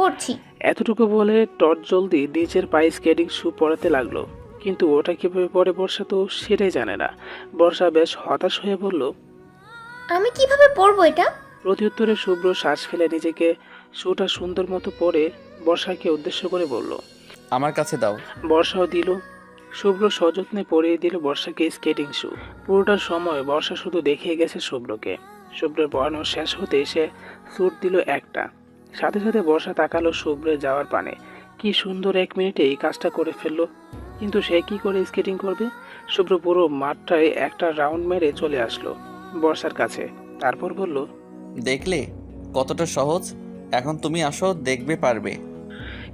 পড়ছি। এতটুকু বলে টর্চ জলদি নিচের পায়ে স্কেটিং শু পরাতে লাগলো। কিন্তু ওটা কিভাবে পরে বর্ষা তো সেটাই জানে না। বর্ষা বেশ হতাশ হয়ে বলল, আমি কিভাবে পড়বো এটা? প্রত্যুত্তরে শুভ্র শ্বাস ফেলে নিজেকে শুটা সুন্দর মতো পরে বর্ষাকে উদ্দেশ্য করে বলল। আমার কাছে দাও। বর্ষাও দিল। শুভ্র সযত্নে পরিয়ে দিল বর্ষাকে স্কেটিং শু। পুরোটা সময় বর্ষা শুধু দেখিয়ে গেছে শুভ্রকে। শুভ্রের পড়ানো শেষ হতে সে স্যুট দিল একটা। সাথে সাথে বর্ষা তাকালো শুভ্রের যাওয়ার পানে। কি সুন্দর 1 মিনিটে এই কাজটা করে ফেললো। কিন্তু সে কি করে স্কেটিং করবে? শুভ্র পুরো মাঠটায় একটা রাউন্ড মেরে চলে আসলো বর্ষার কাছে। তারপর বলল, দেখলে কতটা সহজ? এখন তুমি আসো, দেখবে পারবে।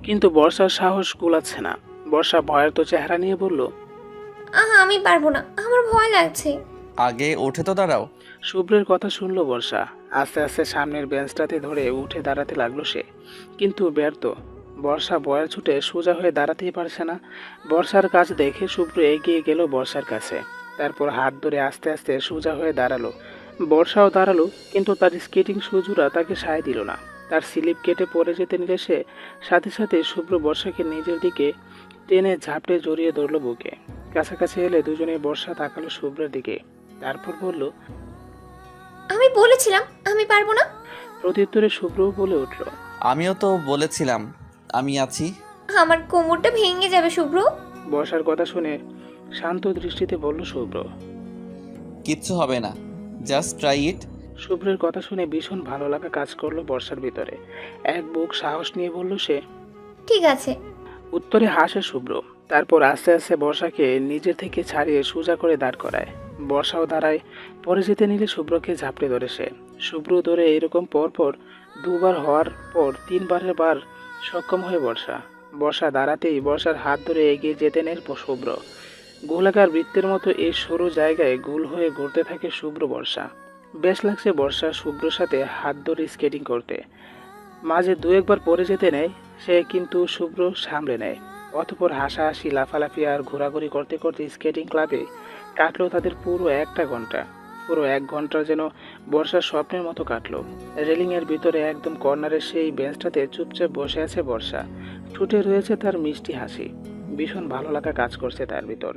কিন্তু বর্ষার সাহস কুলাচ্ছে না। বর্ষা ভয়ের তো চেহারা নিয়ে বলল, আমি পারবো না, আমার ভয় লাগছে। আগে উঠে তো দাঁড়াও। শুভ্রের কথা শুনলো বর্ষা। আস্তে আস্তে সামনের বেঞ্চটাতে ধরে উঠে দাঁড়াতে লাগলো সে। কিন্তু ব্যর্থ। বর্ষা বয়ের ছুটে সোজা হয়ে দাঁড়াতেই পারছে না। বর্ষার কাজ দেখে শুভ্র এগিয়ে গেল বর্ষার কাছে। তারপর হাত ধরে আস্তে আস্তে সোজা হয়ে দাঁড়ালো। বর্ষাও দাঁড়ালো, কিন্তু তার স্কেটিং সুজুরা তাকে সায় দিল না। তার স্লিপ কেটে পড়ে যেতে নিলে সে সাথে সাথে শুভ্র বর্ষাকে নিজের দিকে টেনে ঝাপটে জড়িয়ে ধরলো বুকে। কাছাকাছি এলে দুজনে বর্ষা তাকালো শুভ্রের দিকে। তারপর বলল, আমি বলেছিলাম আমি পারবো না। প্রত্যুত্তরে শুভ্রও বলে উঠল, আমিও তো বলেছিলাম আমি আছি। আমার কোমরটা ভেঙে যাবে শুভ্র। বর্ষার কথা শুনে শান্ত দৃষ্টিতে বলল শুভ্র। কিচ্ছু হবে না, জাস্ট ট্রাই ইট। শুভ্রের কথা শুনে ভীষণ ভালো লাগা কাজ করলো বর্ষার ভিতরে। এক বুক সাহস নিয়ে বলল সে। ঠিক আছে। উত্তরে হাসে শুভ্র। তারপর আস্তে আস্তে বর্ষাকে নিজের থেকে ছাড়িয়ে সোজা করে দাঁড় করায়। বর্ষাও দাঁড়ায়। পরে যেতে নিলে শুভ্রকে ঝাপটে ধরে সে। শুভ্র ধরে এরকম পরপর দুবার হওয়ার পর তিনবারের বার সক্ষম হয়ে বর্ষা। বর্ষা দাঁড়াতেই বর্ষার হাত ধরে এগিয়ে যেতে নেয় শুভ্র। গোলাকার বৃত্তের মতো এই সরু জায়গায় গোল হয়ে ঘুরতে থাকে শুভ্র বর্ষা। বেশ লাগছে বর্ষা শুভ্রর সাথে হাত ধরে স্কেটিং করতে। মাঝে দু একবার পড়ে যেতে নেয় সে, কিন্তু শুভ্র সামলে নেয়। অতঃপর হাসাহাসি লাফালাফি আর ঘোরাঘুরি করতে করতে স্কেটিং ক্লাবে কাটলো তাদের পুরো 1 ঘন্টা। পুরো 1 ঘন্টা যেন বর্ষার স্বপ্নের মতো কাটলো। রেলিংয়ের ভিতরে একদম কর্নারের সেই বেঞ্চটাতে চুপচাপ বসে আছে বর্ষা। ঠোঁটে রয়েছে তার মিষ্টি হাসি। ভীষণ ভালো লাগা কাজ করছে তার ভিতর।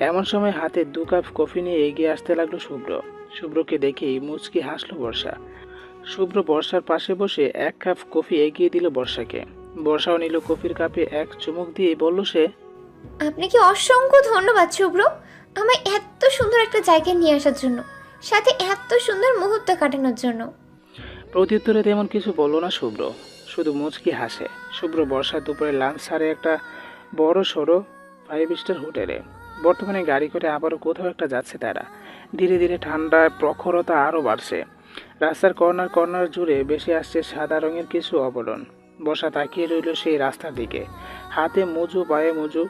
এমন সময় হাতে 2 কাপ কফি নিয়ে এগিয়ে আসতে লাগলো শুভ্র। শুভ্রকে দেখেই মুচকি হাসলো বর্ষা। শুভ্র বর্ষার পাশে বসে 1 কাপ কফি এগিয়ে দিল বর্ষাকে। বর্ষাও নিল কফির কাপে এক চুমুক দিয়ে বলল সে। আপনাকে অসংখ্য ধন্যবাদ শুভ্র, আমায় এত সুন্দর একটা জায়গায় নিয়ে আসার জন্য, সাথে এত সুন্দর মুহূর্ত কাটানোর জন্য। প্রত্যুত্তরে তেমন কিছু বলল না শুভ্র, শুধু মুচকি হাসে। শুভ্র বর্ষা দুপুরে লাঞ্চ সারে একটা বড় সড়ো 5 স্টার হোটেলে। বর্তমানে গাড়ি করে আবারও কোথাও একটা যাচ্ছে তারা। ধীরে ধীরে ঠান্ডার প্রখরতা আরও বাড়ছে। রাস্তার কর্নার কর্নার জুড়ে বেশি আসছে সাদা রঙের কিছু আবরণ। বর্ষা তাকিয়ে রইল সেই রাস্তার দিকে। হাতে মোজো, পায়ে মোজো,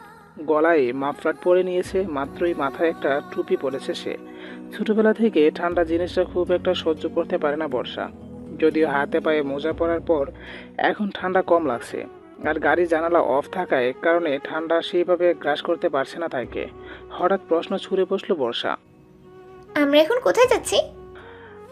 গলায় মাফলার পরে নিয়েছে। মাত্রই মাথায় একটা টুপি পরেছে সে। ছোটবেলা থেকে ঠান্ডা জিনিসটা খুব একটা সহ্য করতে পারে না বর্ষা। যদিও হাতে পায়ে মোজা পরার পর এখন ঠান্ডা কম লাগছে। আর গাড়ির জানালা অফ থাকায় কারণে ঠান্ডা সেইভাবে গ্রাস করতে পারছে না তাকে। হঠাৎ প্রশ্ন ছুড়ে বসলো বর্ষা। আমরা এখন কোথায় যাচ্ছি?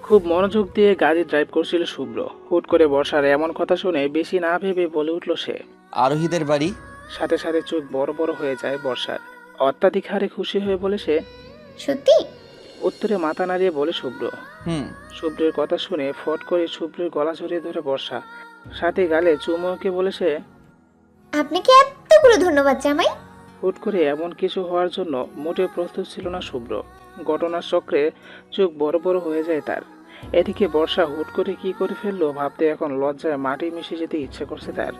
খুব মনোযোগ দিয়ে গাড়ি ড্রাইভ করছিল শুভ্র। হুট করে বর্ষার এমন কথা শুনে বেশি না ভেবে বলে উঠল সে। আরোহীদের বাড়ি। সাথে সাথে চোখ বড় বড় হয়ে যায় বর্ষার। অত্যাধিক হারে খুশি হয়ে বলে সে। সত্যি? উত্তরে মাথা নাড়িয়ে বলে শুভ্র। হুম। শুভ্রের কথা শুনে ফট করে শুভ্রের গলা জড়িয়ে ধরে বর্ষা। সাথে গালে চুমুকে বলে সে। আপনাকে এতগুলো ধন্যবাদ জামাই। হুট করে এমন কিছু হওয়ার জন্য মোটেও প্রস্তুত ছিল না শুভ্র। ঘটনার চক্রে চোখ বড় বড় হয়ে যায় তার। এদিকে বর্ষা হুট করে কি করে ফেললো ভাবতে এখন লজ্জায় মাটি মিশে যেতে ইচ্ছে করছে তার।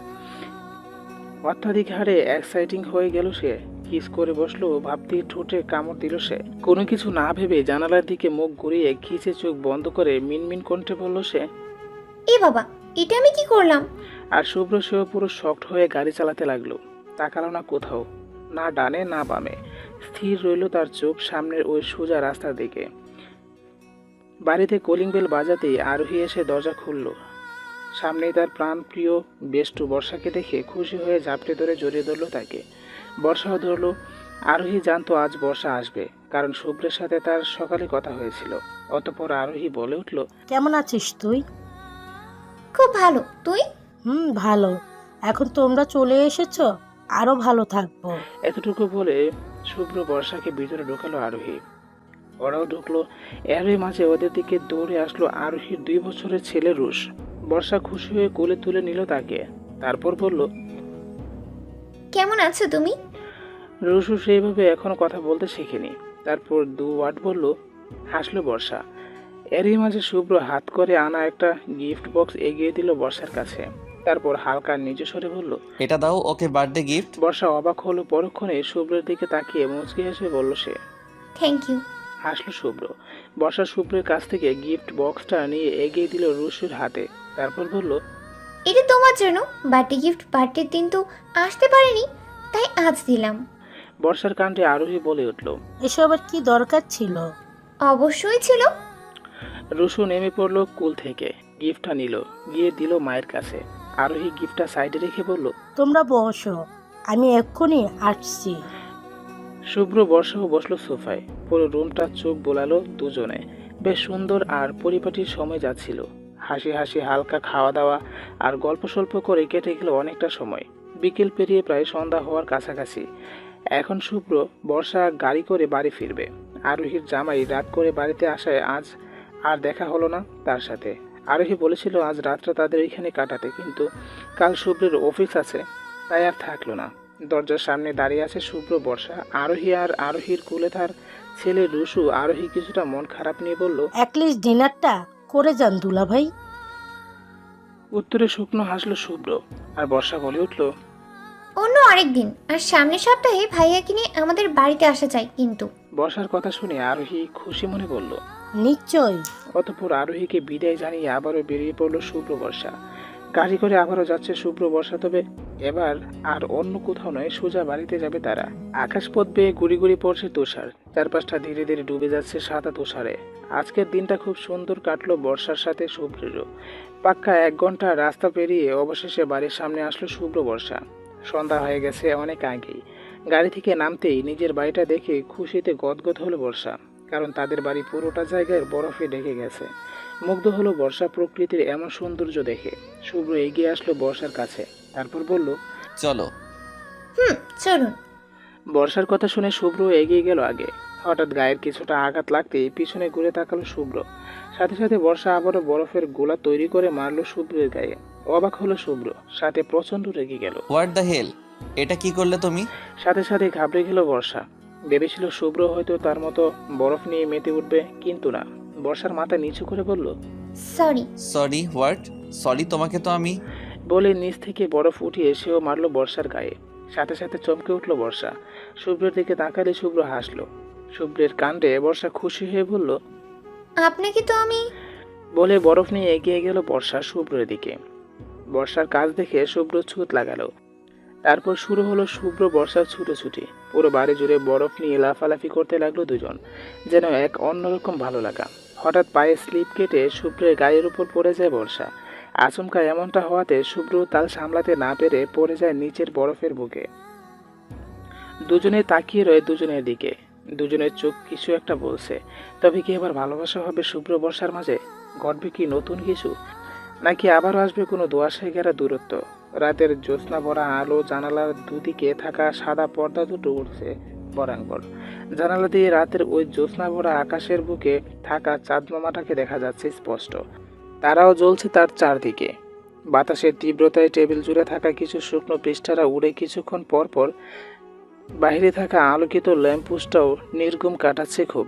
অত্যাধিক হারে এক্সাইটিং হয়ে গেল সে। কিস করে বসলো ভাবতেই ঠোঁটে কামড় দিল সে। কোনো কিছু না ভেবে জানালার দিকে মুখ ঘুরিয়ে খিচে চোখ বন্ধ করে মিনমিন কণ্ঠে বলল সে। এ বাবা, এটা আমি কি করলাম? আর শুভ্র সেও পুরো শক্ট হয়ে গাড়ি চালাতে লাগলো। তাকালো না কোথাও, না ডানে না বামে। স্থির রইল তার চোখ সামনের ওই সোজা রাস্তার দিকে। বাড়িতে কলিং বেল বাজাতেই আরোহী এসে দরজা খুলল। সামনেই তার প্রাণপ্রিয় বেষ্টু বর্ষাকে দেখে খুশি হয়ে ঝাপটে ধরে জড়িয়ে ধরল তাকে। বর্ষাও ধরল। আরোহী জানতো আজ বর্ষা আসবে, কারণ শুভ্রের সাথে তার সকালে কথা হয়েছিল। অতঃপর আরোহী বলে উঠল। কেমন আছিস তুই? খুব ভালো, তুই? ভালো। এখন তোমরা চলে এসেছো, আরো ভালো থাকবো। এতটুকু বলে শুভ্র বর্ষাকে ভিতরে ঢোকালো আরোহী। ওরাও ঢুকলো। এরই মাঝে ওদের দিকে দৌড়ে আসলো আরোহীর 2 বছরের ছেলে রুশ। বর্ষা খুশি হয়ে কোলে তুলে নিল তাকে। তারপর বলল, কেমন আছো তুমি? রুশু সেইভাবে এখনো কথা বলতে শেখেনি। তারপর 2 ওয়ার্ড বলল। হাসলো বর্ষা। এরই মাঝে শুভ্র হাত করে আনা একটা গিফট বক্স এগিয়ে দিল বর্ষার কাছে। তারপর হালকা নিচু স্বরে বলল, এটা দাও ওকে বার্থডে গিফট। বর্ষা অবাক হলো। পরক্ষণে শুভ্রের দিকে তাকিয়ে মুচকি হেসে বলল সে। Thank you. হাসলো শুভ্র। বর্ষা শুভ্রের কাছ থেকে গিফট বক্সটা নিয়ে এগিয়ে দিল রুশুর হাতে। তারপর বলল, এটা তোমার জন্য বার্থডে গিফট। বার্থডের দিন তো আসতে পারিনি, তাই আজ দিলাম। বর্ষার কাণ্ডে আরোহী বলে উঠল। এসব আর কি দরকার ছিল? অবশ্যই ছিল। রুশু নেমে পড়লো কুল থেকে, গিফটটা নিল, গিয়ে দিল মায়ের কাছে। আরোহী গিফটটা সাইডে রেখে বলল, তোমরা বসো, আমি এক্ষুনি আসছি। শুভ্র বর্ষাও বসলো সোফায়। পুরো রুমটা চোখ বোলালো দুজনে। বেশ সুন্দর আর পরিপাটির সময় যাচ্ছিল। হাসি হাসি হালকা খাওয়া দাওয়া আর গল্প স্বল্প করে কেটে গেল অনেকটা সময়। বিকেল পেরিয়ে প্রায় সন্ধ্যা হওয়ার কাছাকাছি। এখন শুভ্র বর্ষা গাড়ি করে বাড়ি ফিরবে। আরোহীর জামাই রাত করে বাড়িতে আসায় আজ আর দেখা হলো না তার সাথে। আরোহী বলেছিল আজ রাতটা তাদের এখানে কাটাতে, কিন্তু কাল শুভ্রের অফিস আছে, তাই আর থাকলো না। দরজার সামনে দাঁড়িয়ে আছে শুভ্র বর্ষা, আরোহী আর আরোহীর কোলে তার ছেলে রুশু। আরোহী কিছুটা মন খারাপ নিয়ে বলল, অ্যাটলিস্ট ডিনারটা করে যান দুলাভাই। উত্তরে শুকনো হাসলো শুভ্র। আর বর্ষা বলে উঠল, অন্য আরেক দিন। আর সামনের সপ্তাহে ভাইয়াকে নিয়ে আমাদের বাড়িতে আসা চাই কিন্তু। বর্ষার কথা শুনে আরোহী খুশি মনে বলল। নিশ্চয়। অতঃপর আরোহীকে বিদায় জানিয়ে আবারও বেরিয়ে পড়লো শুভ্র বর্ষা। গাড়ি করে আবারও যাচ্ছে শুভ্র বর্ষা, তবে এবার আর অন্য কোথাও নয়, সোজা বাড়িতে যাবে তারা। আকাশপথ বেয়ে গুড়ি গুড়ি পড়ছে তুষার। চারপাশটা ধীরে ধীরে ডুবে যাচ্ছে সাদা তুষারে। আজকের দিনটা খুব সুন্দর কাটলো বর্ষার সাথে শুভ্রেরও। পাক্কা 1 ঘন্টা রাস্তা পেরিয়ে অবশেষে বাড়ির সামনে আসলো শুভ্র বর্ষা। সন্ধ্যা হয়ে গেছে অনেক আগেই। গাড়ি থেকে নামতেই নিজের বাড়িটা দেখে খুশিতে গদগদ হলো বর্ষা, কারণ তাদের বাড়ি পুরোটা জায়গায় বরফে ঢেকে গেছে। মুগ্ধ হলো বর্ষা প্রকৃতির এমন সৌন্দর্য দেখে। শুভ্র এগিয়ে আসলো বর্ষার কাছে। তারপর বলল, চলো। চলুন। বর্ষার কথা শুনে শুভ্র এগিয়ে গেল আগে। হঠাৎ গায়ের কিছুটা আঘাত লাগতেই পিছনে ঘুরে তাকালো শুভ্র। সাথে সাথে বর্ষা আবারও বরফের গোলা তৈরি করে মারলো শুভ্রের গায়ে। অবাক হলো শুভ্র, সাথে প্রচন্ড রেগে গেল। হোয়াট দ্য হেল, এটা কি করলে তুমি? সাথে সাথে ঘাবড়ে গেল বর্ষা। ভেবেছিল শুভ্র হয়তো তার মতো বরফ নিয়ে মেতে উঠবে, কিন্তু না। বর্ষার মাথা নিচু করে বলল, সরি। Sorry what? সরি তোমাকে তো আমি। বলে নিচ থেকে বরফ উঠিয়ে সেও মারলো বর্ষার গায়ে। সাথে সাথে চমকে উঠল বর্ষা। শুভ্রের দিকে তাকালে শুভ্র হাসলো। শুভ্রের কাণ্ডে বর্ষা খুশি হয়ে বলল, আপনাকে তো আমি। বলে বরফ নিয়ে এগিয়ে গেল বর্ষা শুভ্রের দিকে। বর্ষার কাজ দেখে শুভ্র ছুট লাগালো। তারপর শুরু হলো শুভ্র বর্ষার ছুটোছুটি। পুরো বাড়ি জুড়ে বরফ নিয়ে লাফালাফি করতে লাগলো দুজন, যেন এক অন্যরকম ভালো লাগা। হঠাৎ পায়ে স্লিপ কেটে শুভ্রের গায়ের উপর পড়ে যায় বর্ষা। আচমকা এমনটা হওয়াতে শুভ্র তাল সামলাতে না পেরে পড়ে যায় নিচের বরফের বুকে। দুজনে তাকিয়ে রয়ে দুজনের দিকে। দুজনের চোখ কিছু একটা বলছে। তবে কি এবার ভালোবাসা হবে শুভ্র বর্ষার মাঝে? ঘটবে কি নতুন কিছু, নাকি আবারও আসবে কোনো দোআঁশে ঘেরা দূরত্ব? রাতের জ্যোৎস্না ভরা আলো, জানালার দুদিকে থাকা সাদা পর্দা দুটো উঠছে বরাঙ্গর। জানালা দিয়ে রাতের ওই জ্যোৎস্না ভরা আকাশের বুকে থাকা চাঁদ মামাটাকে দেখা যাচ্ছে স্পষ্ট। তারাও জ্বলছে তার চারদিকে। বাতাসের তীব্রতায় টেবিল জুড়ে থাকা কিছু শুকনো পৃষ্ঠারা উড়ে কিছুক্ষণ পর পর বাইরে থাকা আলোকিত ল্যাম্পপোস্টটাও নির্ঘুম কাটাচ্ছে খুব।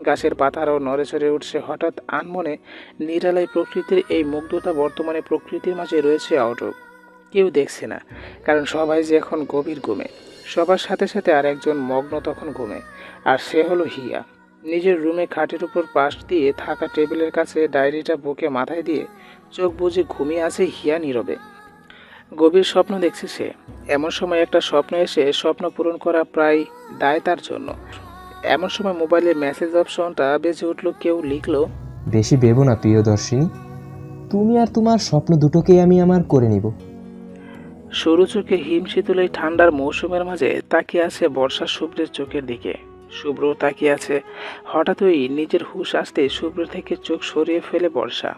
গাছের পাতারাও নড়েচড়ে উঠছে হঠাৎ আনমনে। নিরালায় প্রকৃতির এই মুগ্ধতা বর্তমানে প্রকৃতির মাঝে রয়েছে অটক। কেউ দেখছে না, কারণ সবাই যে এখন গভীর ঘুমে। সবার সাথে সাথে আর একজন মগ্ন তখন ঘুমে, আর সে হলো হিয়া। নিজের রুমে খাটের উপর পাশ দিয়ে থাকা টেবিলের কাছে ডায়েরিটা বুকে মাথায় দিয়ে চোখ বুজে ঘুমিয়ে আছে হিয়া নীরবে। গভীর স্বপ্ন দেখছে সে। এমন সময় একটা স্বপ্ন এসে স্বপ্ন পূরণ করা প্রায় দায় তার জন্য। এমন সময় মোবাইলের মেসেজ অপশনটা বেজে উঠল। কেউ লিখলো, বেশি ভেবো না প্রিয়দর্শিনী, তুমি আর তোমার স্বপ্ন দুটোকেই আমি আমার করে নিব। সরু চোখে হিমশীতল এই ঠান্ডার মৌসুমের মাঝে তাকিয়ে আছে বর্ষা শুভ্রের চোখের দিকে। শুভ্র তাকিয়ে আছে। হঠাৎই নিজের হুঁশ আসতে শুভ্র থেকে চোখ সরিয়ে ফেলে বর্ষা।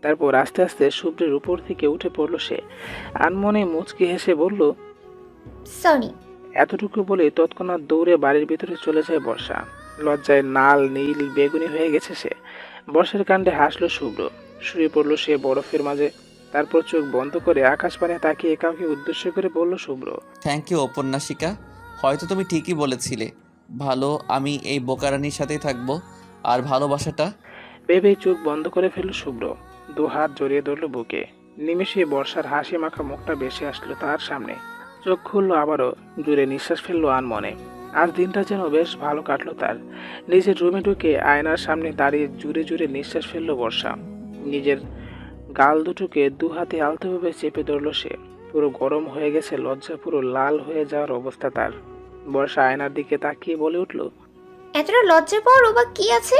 তারপর আস্তে আস্তে শুভ্রের উপর থেকে উঠে পড়ল সে। আনমনে মুচকি হেসে বলল, সরি। এতটুকু বলে তৎক্ষণাৎ দৌড়ে বাড়ির ভিতরে চলে যায় বর্ষা। লজ্জায় নাল নীল বেগুনি হয়ে গেছে সে। বর্ষার কাণ্ডে হাসলো শুভ্র। শুয়ে পড়ল সে বরফের মাঝে। তারপর চোখ বন্ধ করে আকাশপানে তাকিয়ে কাউকে উদ্দেশ্য করে বলল শুভ্র, থ্যাংক ইউ উপন্যাসিকা, হয়তো তুমি ঠিকই বলেছিলে। ভালো, আমি এই বোকারানির সাথেই থাকবো। আর ভালোবাসাটা? ভেবেই চোখ বন্ধ করে ফেলল শুভ্র। দু হাত জড়িয়ে ধরল বুকে। নিমেষে বর্ষার হাসি মাখা মুখটা ভেসে আসলো তার সামনে। চোখ খুললো আবারও, জুড়ে নিঃশ্বাস ফেললো আনমনে। আর দিনটা যেন বেশ ভালো কাটলো তার। নিজের রুমে ঢুকে আয়নার সামনে দাঁড়িয়ে জুড়ে জুড়ে নিঃশ্বাস ফেললো বর্ষা। নিজের গাল দুটোকে দু হাতে আলতোভাবে চেপে ধরলো সে। পুরো গরম হয়ে গেছে লজ্জা, পুরো লাল হয়ে যাওয়ার অবস্থা তার। বর্ষা আয়নার দিকে তাকিয়ে বলে উঠল, এতটা লজ্জা পাওয়ার ও বা কি আছে?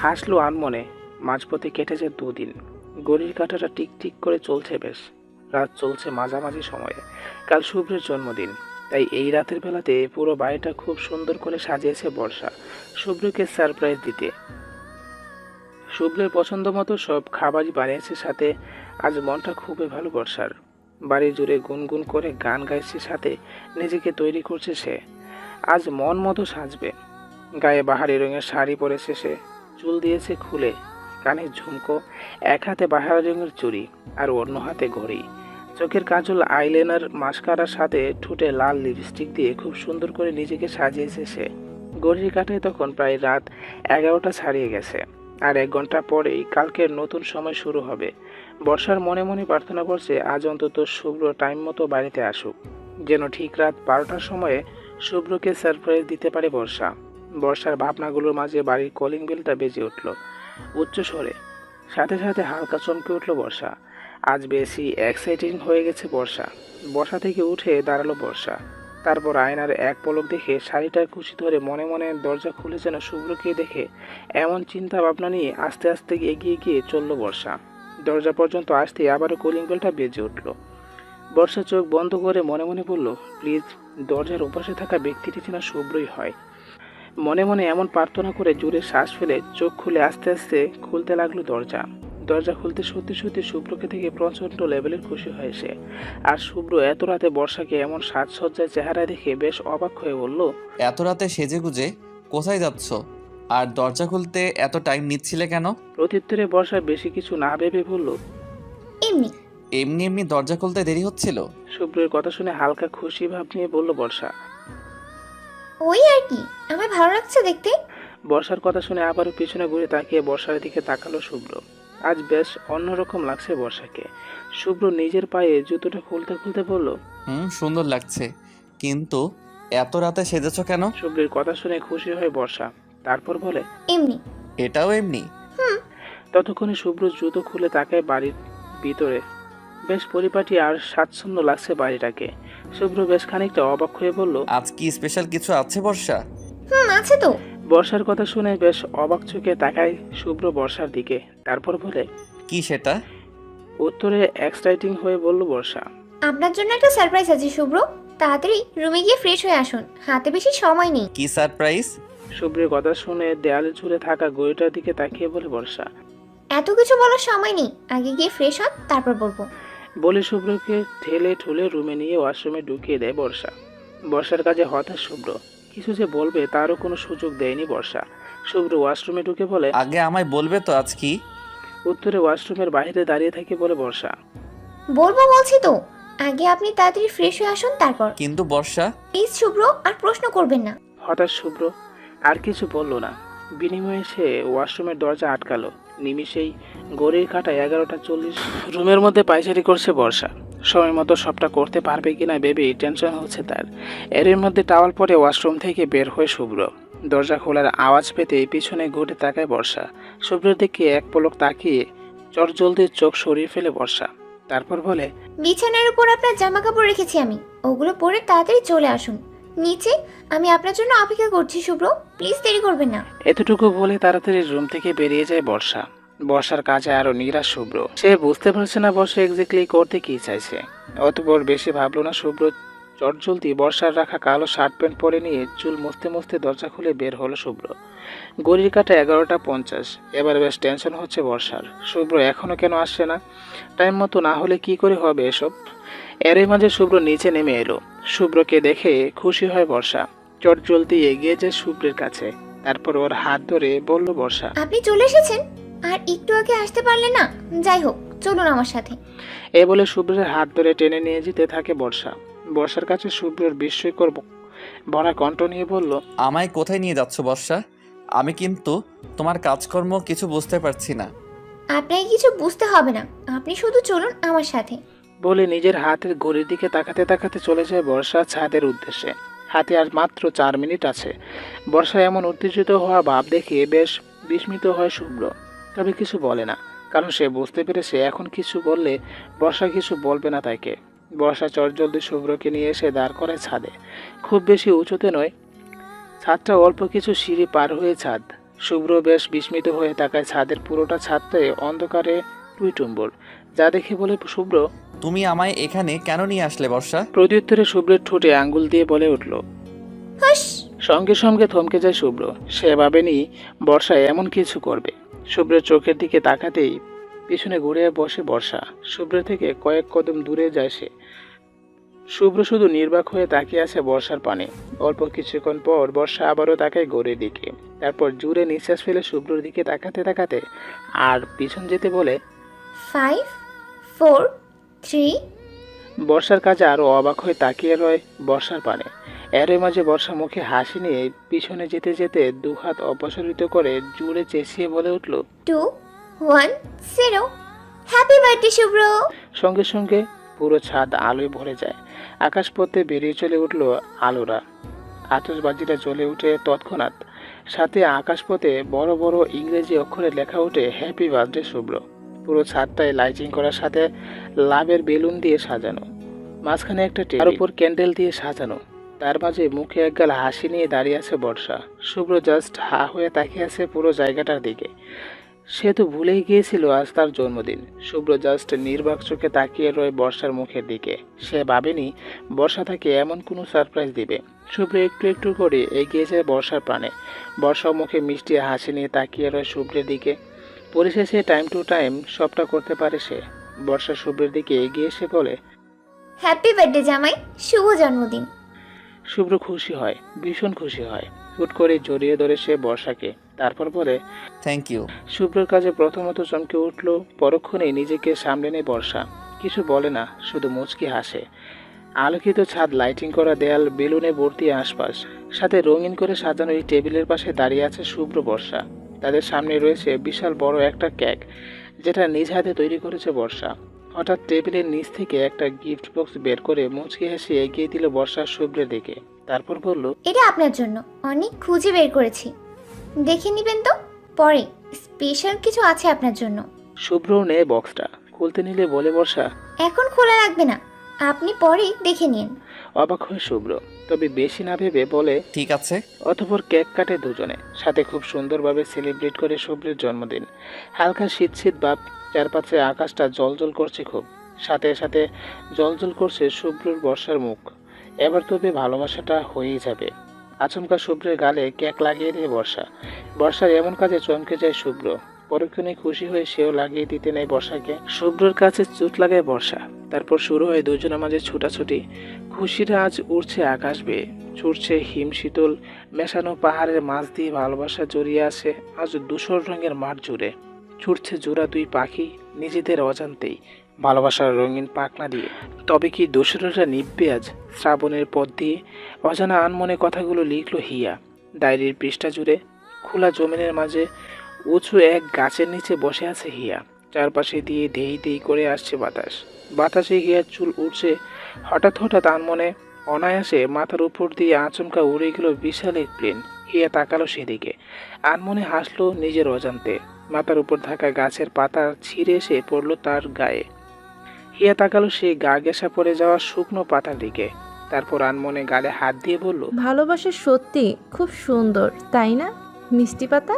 হাসলো আনমনে। মাঝপথে কেটেছে দুদিন। ঘড়ির কাঁটাটা টিক টিক করে চলছে বেশ। রাত চলছে মাঝামাঝি সময়ে। কাল শুভ্রের জন্মদিন, তাই এই রাতের বেলাতে পুরো বাড়িটা খুব সুন্দর করে সাজিয়েছে বর্ষা শুভ্রকে সারপ্রাইজ দিতে। শুভ্রের পছন্দ মতো সব খাবারই বানিয়েছে, সাথে আজ মনটা খুবই ভালো বর্ষার। বাড়ি জুড়ে গুনগুন করে গান গাইছে, সাথে নিজেকে তৈরি করছে সে। আজ মন মতো সাজবে। গায়ে বাহারি রঙের শাড়ি পরেছে সে, চুল দিয়েছে খুলে, কানে ঝুমকো, এক হাতে বাহারি রঙের চুড়ি আর অন্য হাতে ঘড়ি। চোখের কাজল, আইলাইনার, মাস্কারার সাথে ঠোঁটে লাল লিপস্টিক দিয়ে খুব সুন্দর করে নিজেকে সাজিয়েছে সে। ঘড়ির কাঁটায় তখন প্রায় রাত 11টা ছাড়িয়ে গেছে। আর 1 ঘন্টা পরেই কালকের নতুন সময় শুরু হবে। বর্ষার মনে মনে প্রার্থনা করছে আজ অন্তত শুভ্র টাইম মতো বাড়িতে আসুক, যেন ঠিক রাত 12টার সময়ে শুভ্রকে সারপ্রাইজ দিতে পারে বর্ষা। বর্ষার ভাবনাগুলোর মাঝে বাড়ির কলিং বেলটা বেজে উঠল উচ্চ স্বরে। সাথে সাথে হালকা চমকে উঠল বর্ষা। আজ বেশি এক্সাইটিং হয়ে গেছে বর্ষা। বসা থেকে উঠে দাঁড়ালো বর্ষা। তারপর আয়নার এক পলক দেখে শাড়িটার কুচি ধরে মনে মনে দরজা খুলে যেন শুভ্রকে দেখে এমন চিন্তা ভাবনা নিয়ে আস্তে আস্তে এগিয়ে গিয়ে চলল বর্ষা। দরজা পর্যন্ত আসতে আবারও কলিং বেলটা বেজে উঠল। বর্ষা চোখ বন্ধ করে মনে মনে বলল, প্লিজ দরজার ওপাশে থাকা ব্যক্তিটি যেন শুভ্রই হয়। মনে মনে এমন প্রার্থনা করে জোরে শ্বাস ফেলে চোখ খুলে আস্তে আস্তে খুলতে লাগলো দরজা। দরজা খুলতে সত্যি সত্যি শুভ্রকে থেকে প্রচণ্ড লেভেলের খুশি হয়েছে। আর শুভ্র এত রাতে বর্ষাকে এমন সাজসজ্জায় চেহারা দেখে বেশ অবাক হয়ে বলল, এত রাতে সেজেগুজে কোথায় যাচ্ছ? আর দরজা খুলতে এত টাইম নিচ্ছিলে কেন? প্রত্যুত্তরে বর্ষা বেশি কিছু না ভেবে বলল, এমনি। এমনি এমনি দরজা খুলতে দেরি হচ্ছিল? শুভ্রের কথা শুনে হালকা খুশি ভাব নিয়ে বলল বর্ষা। ওই আর কি, আমার ভালো লাগছে দেখতে। বর্ষার কথা শুনে আবারও পিছনে ঘুরে তাকিয়ে বর্ষার দিকে তাকালো শুভ্র। আজ বেশ অন্যরকম লাগছে বর্ষাকে। শুভ্র নিজের পায়ে জুতোটা খুলতে খুলতে বলল, সুন্দর লাগছে, কিন্তু এত রাতে সেজেছ কেন? শুভ্রের কথা শুনে খুশি হয়ে বর্ষা তারপর বলে, এমনি। এটাও এমনি? ততক্ষণে শুভ্র জুতো খুলে তাকায় বাড়ির ভিতরে। বেশ পরিপাটি আর স্বাচ্ছন্দ্য লাগছে বাড়িটাকে। শুভ্র বেশ খানিকটা অবাক হয়ে বলল, আজ কি স্পেশাল কিছু আছে বর্ষা? আছে তো। বর্ষার কথা শুনে বেশ অবাক চোখে তাকায় শুভ্র বর্ষার দিকে। তারপর বলে, কি সেটা? উত্তরে এক্সাইটিং হয়ে বলল বর্ষা, আপনার জন্য একটা সারপ্রাইজ আছে শুভ্র, তাড়াতাড়ি রুমে গিয়ে ফ্রেশ হয়ে আসুন, হাতে বেশি সময় নেই। কি সারপ্রাইজ? শুভ্রের কথা শুনে দেয়ালে ঝুলে থাকা ঘড়িটার দিকে তাকিয়ে বলে বর্ষা। এত কিছু বলার সময় নেই, আগে গিয়ে ফ্রেশ হন তারপর বলবো। বলে শুভ্রকে ঠেলে ঠুলে রুমে নিয়ে ওয়াশরুমে ঢুকিয়ে দেয় বর্ষা। বর্ষার কাজে হতাশ শুভ্র, কিছু যে বলবে তারও কোনো সুযোগ দেয়নি বর্ষা। শুভ্র ওয়াশরুমে ঢুকে বলে, আগে আমায় বলবে তো আজ কি? উত্তরে ওয়াশরুমের বাইরে দাঁড়িয়ে থেকে বলে বর্ষা, বলবো বলছি তো, আগে আপনি তাড়াতাড়ি ফ্রেশ হয়ে আসুন তারপর। কিন্তু বর্ষা। প্লিজ শুভ্র, আর প্রশ্ন করবেন না। হঠাৎ শুভ্র আর কিছু বলল না। বিনিময়ে সে ওয়াশরুমের দরজা আটকালো। নিমিষেই ঘড়ির কাঁটা 11:40। রুমের মধ্যে পায়চারি করছে বর্ষা। সময় মতো সবটা করতে পারবে কিনা ভেবেই টেনশন হচ্ছে তার। এর মধ্যে টাওয়াল পরে ওয়াশরুম থেকে বের হয়ে শুভ্র। দরজা খোলার আওয়াজ পেতে পিছনে ঘুরে তাকায় বর্ষা। শুভ্রের দিকে এক পলক তাকিয়ে চটজলদি চোখ সরিয়ে ফেলে বর্ষা। তারপর বলে, বিছানার উপর আপনার জামা কাপড় রেখেছি আমি, ওগুলো পরে তাড়াতাড়ি চলে আসুন নিচে, আমি আপনার জন্য অপেক্ষা করছি শুভ্র, প্লিজ দেরি করবেন না। এতটুকু বলে তাড়াতাড়ি রুম থেকে বেরিয়ে যায় বর্ষা। বর্ষার কাজে আরো নিরাশ শুভ্র। সে বুঝতে পারছে না বর্ষা এক্স্যাক্টলি করতে কি চাইছে। অতপর বেশি ভাবলো না শুভ্র। চটজলদি বর্ষার রাখা কালো শার্ট প্যান্ট পরে নিয়ে চুল মুছতে মুছতে দরজা খুলে বের হলো শুভ্র। ঘড়ির কাঁটা 11:50। এবার বেশ টেনশন হচ্ছে বর্ষার। শুভ্র এখনো কেন আসছে না? টাইম মতো না হলে কি করে হবে এসব? এরই মাঝে শুভ্র নিচে নেমে এলো। শুভ্রকে দেখে খুশি হয় বর্ষা। চট জলদি এগিয়ে যায় শুভ্রের কাছে। তারপর ওর হাত ধরে বলল বর্ষা। আপনি চলে এসেছেন? আর একটু আগে আসতে পারলে না? যাই হোক, চলুন আমার সাথে। এ বলে শুভ্রের হাত ধরে টেনে নিয়ে যেতে থাকে বর্ষা। বর্ষার কাছে শুভ্রের বিস্ময়কর ভরা কণ্ঠ নিয়ে বলল, আমায় কোথায় নিয়ে যাচ্ছ বর্ষা? আমি কিন্তু তোমার কাজকর্ম কিছু বুঝতে পারছি না। আপনাকে কিছু বুঝতে হবে না, আপনি শুধু চলুন আমার সাথে। বলে নিজের হাতের ঘড়ির দিকে তাকাতে তাকাতে চলে যায় বর্ষা ছাদের উদ্দেশ্যে। হাতে আর মাত্র 4 মিনিট আছে। বর্ষা এমন উত্তেজিত হওয়া ভাব দেখে বেশ বিস্মিত হয় শুভ্র, তবে কিছু বলে না, কারণ সে বুঝতে পেরেছে এখন কিছু বললে বর্ষা কিছু বলবে না তাকে। বর্ষা চটজলদি শুভ্রকে নিয়ে এসে দাঁড় করায় ছাদে। খুব বেশি উঁচুতে নয়, ছাদটা অল্প কিছু সিঁড়ি পার হয়ে ছাদ। শুভ্র বেশ বিস্মিত হয়ে তাকায় ছাদের পুরোটা ছাদটায় অন্ধকারে টুইটুম্বর। যা দেখে বলে শুভ্র, তুমি আমায় এখানে কেন নিয়ে আসলে বর্ষা? প্রত্যুত্তরে শুভ্রের ঠোঁটে আঙ্গুল দিয়ে বলে উঠল। হুশ! সঙ্গে সঙ্গে থমকে যায় শুভ্র। সে ভাবেনি বর্ষা এমন কিছু করবে। শুভ্রের চোখের দিকে তাকাতেই পিছনে ঘুরে বসে বর্ষা। শুভ্র থেকে কয়েক কদম দূরে যায় সে। শুভ্র শুধু নির্বাক হয়ে তাকিয়ে আছে বর্ষার পানে। অল্প কিছুক্ষণ পর বর্ষা আবারও তাকায় ঘড়ির দিকে। তারপর জুড়ে নিঃশ্বাস ফেলে শুভ্রর দিকে তাকাতে তাকাতে আর পিছন যেতে বলে, 5, 4, 3। বর্ষার কাজে আরো অবাক হয়ে তাকিয়ে রয় বর্ষার পানে। এরই মাঝে বর্ষা মুখে হাসি নিয়ে পিছনে যেতে যেতে দুহাত অপসারিত করে জুড়ে চেঁচিয়ে বলে উঠল। 2, 1, 0। হ্যাপি বার্থডে শুভ্র! সঙ্গে সঙ্গে পুরো ছাদ আলোয় ভরে যায়। আকাশপথে বেরিয়ে চলে উঠল আলোরা। আতশবাজিটা জ্বলে উঠে তৎক্ষণাৎ। সাথে আকাশপথে বড় বড় ইংরেজি অক্ষরে লেখা ওঠে হ্যাপি বার্থডে শুভ্র। পুরো ছাদটায় লাইটিং করার সাথে লাভের বেলুন দিয়ে সাজানো। মাঝখানে একটা টেবিল, তার উপর ক্যান্ডেল দিয়ে সাজানো। তার মাঝে মুখে একগাল হাসি নিয়ে দাঁড়িয়ে আছে বর্ষা। শুভ্র জাস্ট হা হয়ে তাকিয়ে আছে পুরো জায়গাটার দিকে। সে তো ভুলেই গিয়েছিল আজ তার জন্মদিন। শুভ্র জাস্ট নির্বাক চোখে তাকিয়ে রয় বর্ষার মুখের দিকে। সে ভাবেনি বর্ষা তাকে এমন কোনো সারপ্রাইজ দিবে। শুভ্র একটু একটু করে এগিয়ে যায় বর্ষার প্রাণে। বর্ষার মুখে মিষ্টি হাসি নিয়ে তাকিয়ে রয় শুভ্রের দিকে। পরিশেষে টাইম টু টাইম সবটা করতে পারে সে। বর্ষা শুভ্রের দিকে এগিয়ে এসে বলে, হ্যাপি বার্থডে জামাই, শুভ জন্মদিন। শুভ্র খুশি হয়, ভীষণ খুশি হয়। হুট করে জড়িয়ে ধরে সে বর্ষাকে। তারপর বলে, থ্যাংক ইউ। শুভ্রর কাজে প্রথমত চমকে উঠল, পরক্ষণেই নিজেকে সামলে নেয় বর্ষা। কিছু বলে না, শুধু মুচকি হাসে। আলোকিত ছাদ, লাইটিং করা দেয়াল, বেলুনে ভর্তি আশপাশ, সাথে রঙিন করে সাজানো এই টেবিলের পাশে দাঁড়িয়ে আছে শুভ্র বর্ষা। তাদের সামনে রয়েছে বিশাল বড় একটা কেক, যেটা নিজ হাতে তৈরি করেছে বর্ষা। হঠাৎ টেবিলের নিচ থেকে একটা গিফট বক্স বের করে মুচকি হেসে এগিয়ে দিল বর্ষা শুভ্রের দিকে। তারপর বলল, এটা আপনার জন্য, অনেক খুঁজে বের করেছি, দেখে নিবেন তো পরে, স্পেশাল কিছু আছে আপনার জন্য। শুভ্র নেয় বক্সটা। খুলতে নিলে বলে বর্ষা, এখন খোলা লাগবে না, আপনি পরে দেখে নিন। অবাক হয় শুভ্র, তবে বেশি না ভেবে বলে, ঠিক আছে। অতঃপর কেক কাটে দুজনে। সাথে খুব সুন্দরভাবে সেলিব্রেট করে শুভ্রের জন্মদিন। হালকা শীত শীত ভাব, চারপাশে আকাশটা জলজল করছে খুব। সাথে সাথে জলজল করছে শুভ্রর বর্ষার মুখ। এবার তবে ভালোবাসাটা হয়েই যাবে। আচমকা শুভ্রের গালে কেক লাগিয়ে দেয় বর্ষা। বর্ষার এমন কাজে চমকে যায় শুভ্র। পরক্ষণে খুশি হয়ে সেও লাগিয়ে দিতে নেয় বর্ষাকে। শুভ্রর কাছে চোট লাগায় বর্ষা। তারপর শুরু হয় দুজনের মাঝে ছুটাছুটি। খুশিরা আজ উড়ছে আকাশ বেয়ে, ছুটছে হিম শীতল মেশানো পাহাড়ের মাছ দিয়ে। ভালোবাসা জড়িয়ে আছে আজ ধূসর রঙের মাঠ জুড়ে। ছুটছে জোড়া দুই পাখি নিজেদের অজান্তেই, ভালোবাসার রঙিন পাখনা দিয়ে। তবে কি দোসরটা নিববে আজ শ্রাবণের পথ দিয়ে? অজানা আনমনে কথাগুলো লিখল হিয়া ডায়েরির পৃষ্ঠা জুড়ে। খোলা জমিনের মাঝে উঁচু এক গাছের নিচে বসে আছে হিয়া। চারপাশে দিয়ে ধেই ধেই করে আসছে বাতাস। বাতাসে হিয়ার চুল উঠছে। হঠাৎ হঠাৎ আনমনে অনায়াসে মাথার উপর দিয়ে আচমকা উড়ে গেল বিশাল এক প্লেন। হিয়া তাকালো সেদিকে। আনমনে হাসলো নিজের অজান্তে। মাথার উপর থাকা গাছের পাতা ছিঁড়ে এসে পড়লো তার গায়ে। হিয়া তাকালো সেই গা ঘেঁষা পড়ে যাওয়া শুকনো পাতার দিকে। তারপর আনমনে গালে হাত দিয়ে বলল, ভালোবাসা সত্যি খুব সুন্দর, তাই না মিষ্টি পাতা?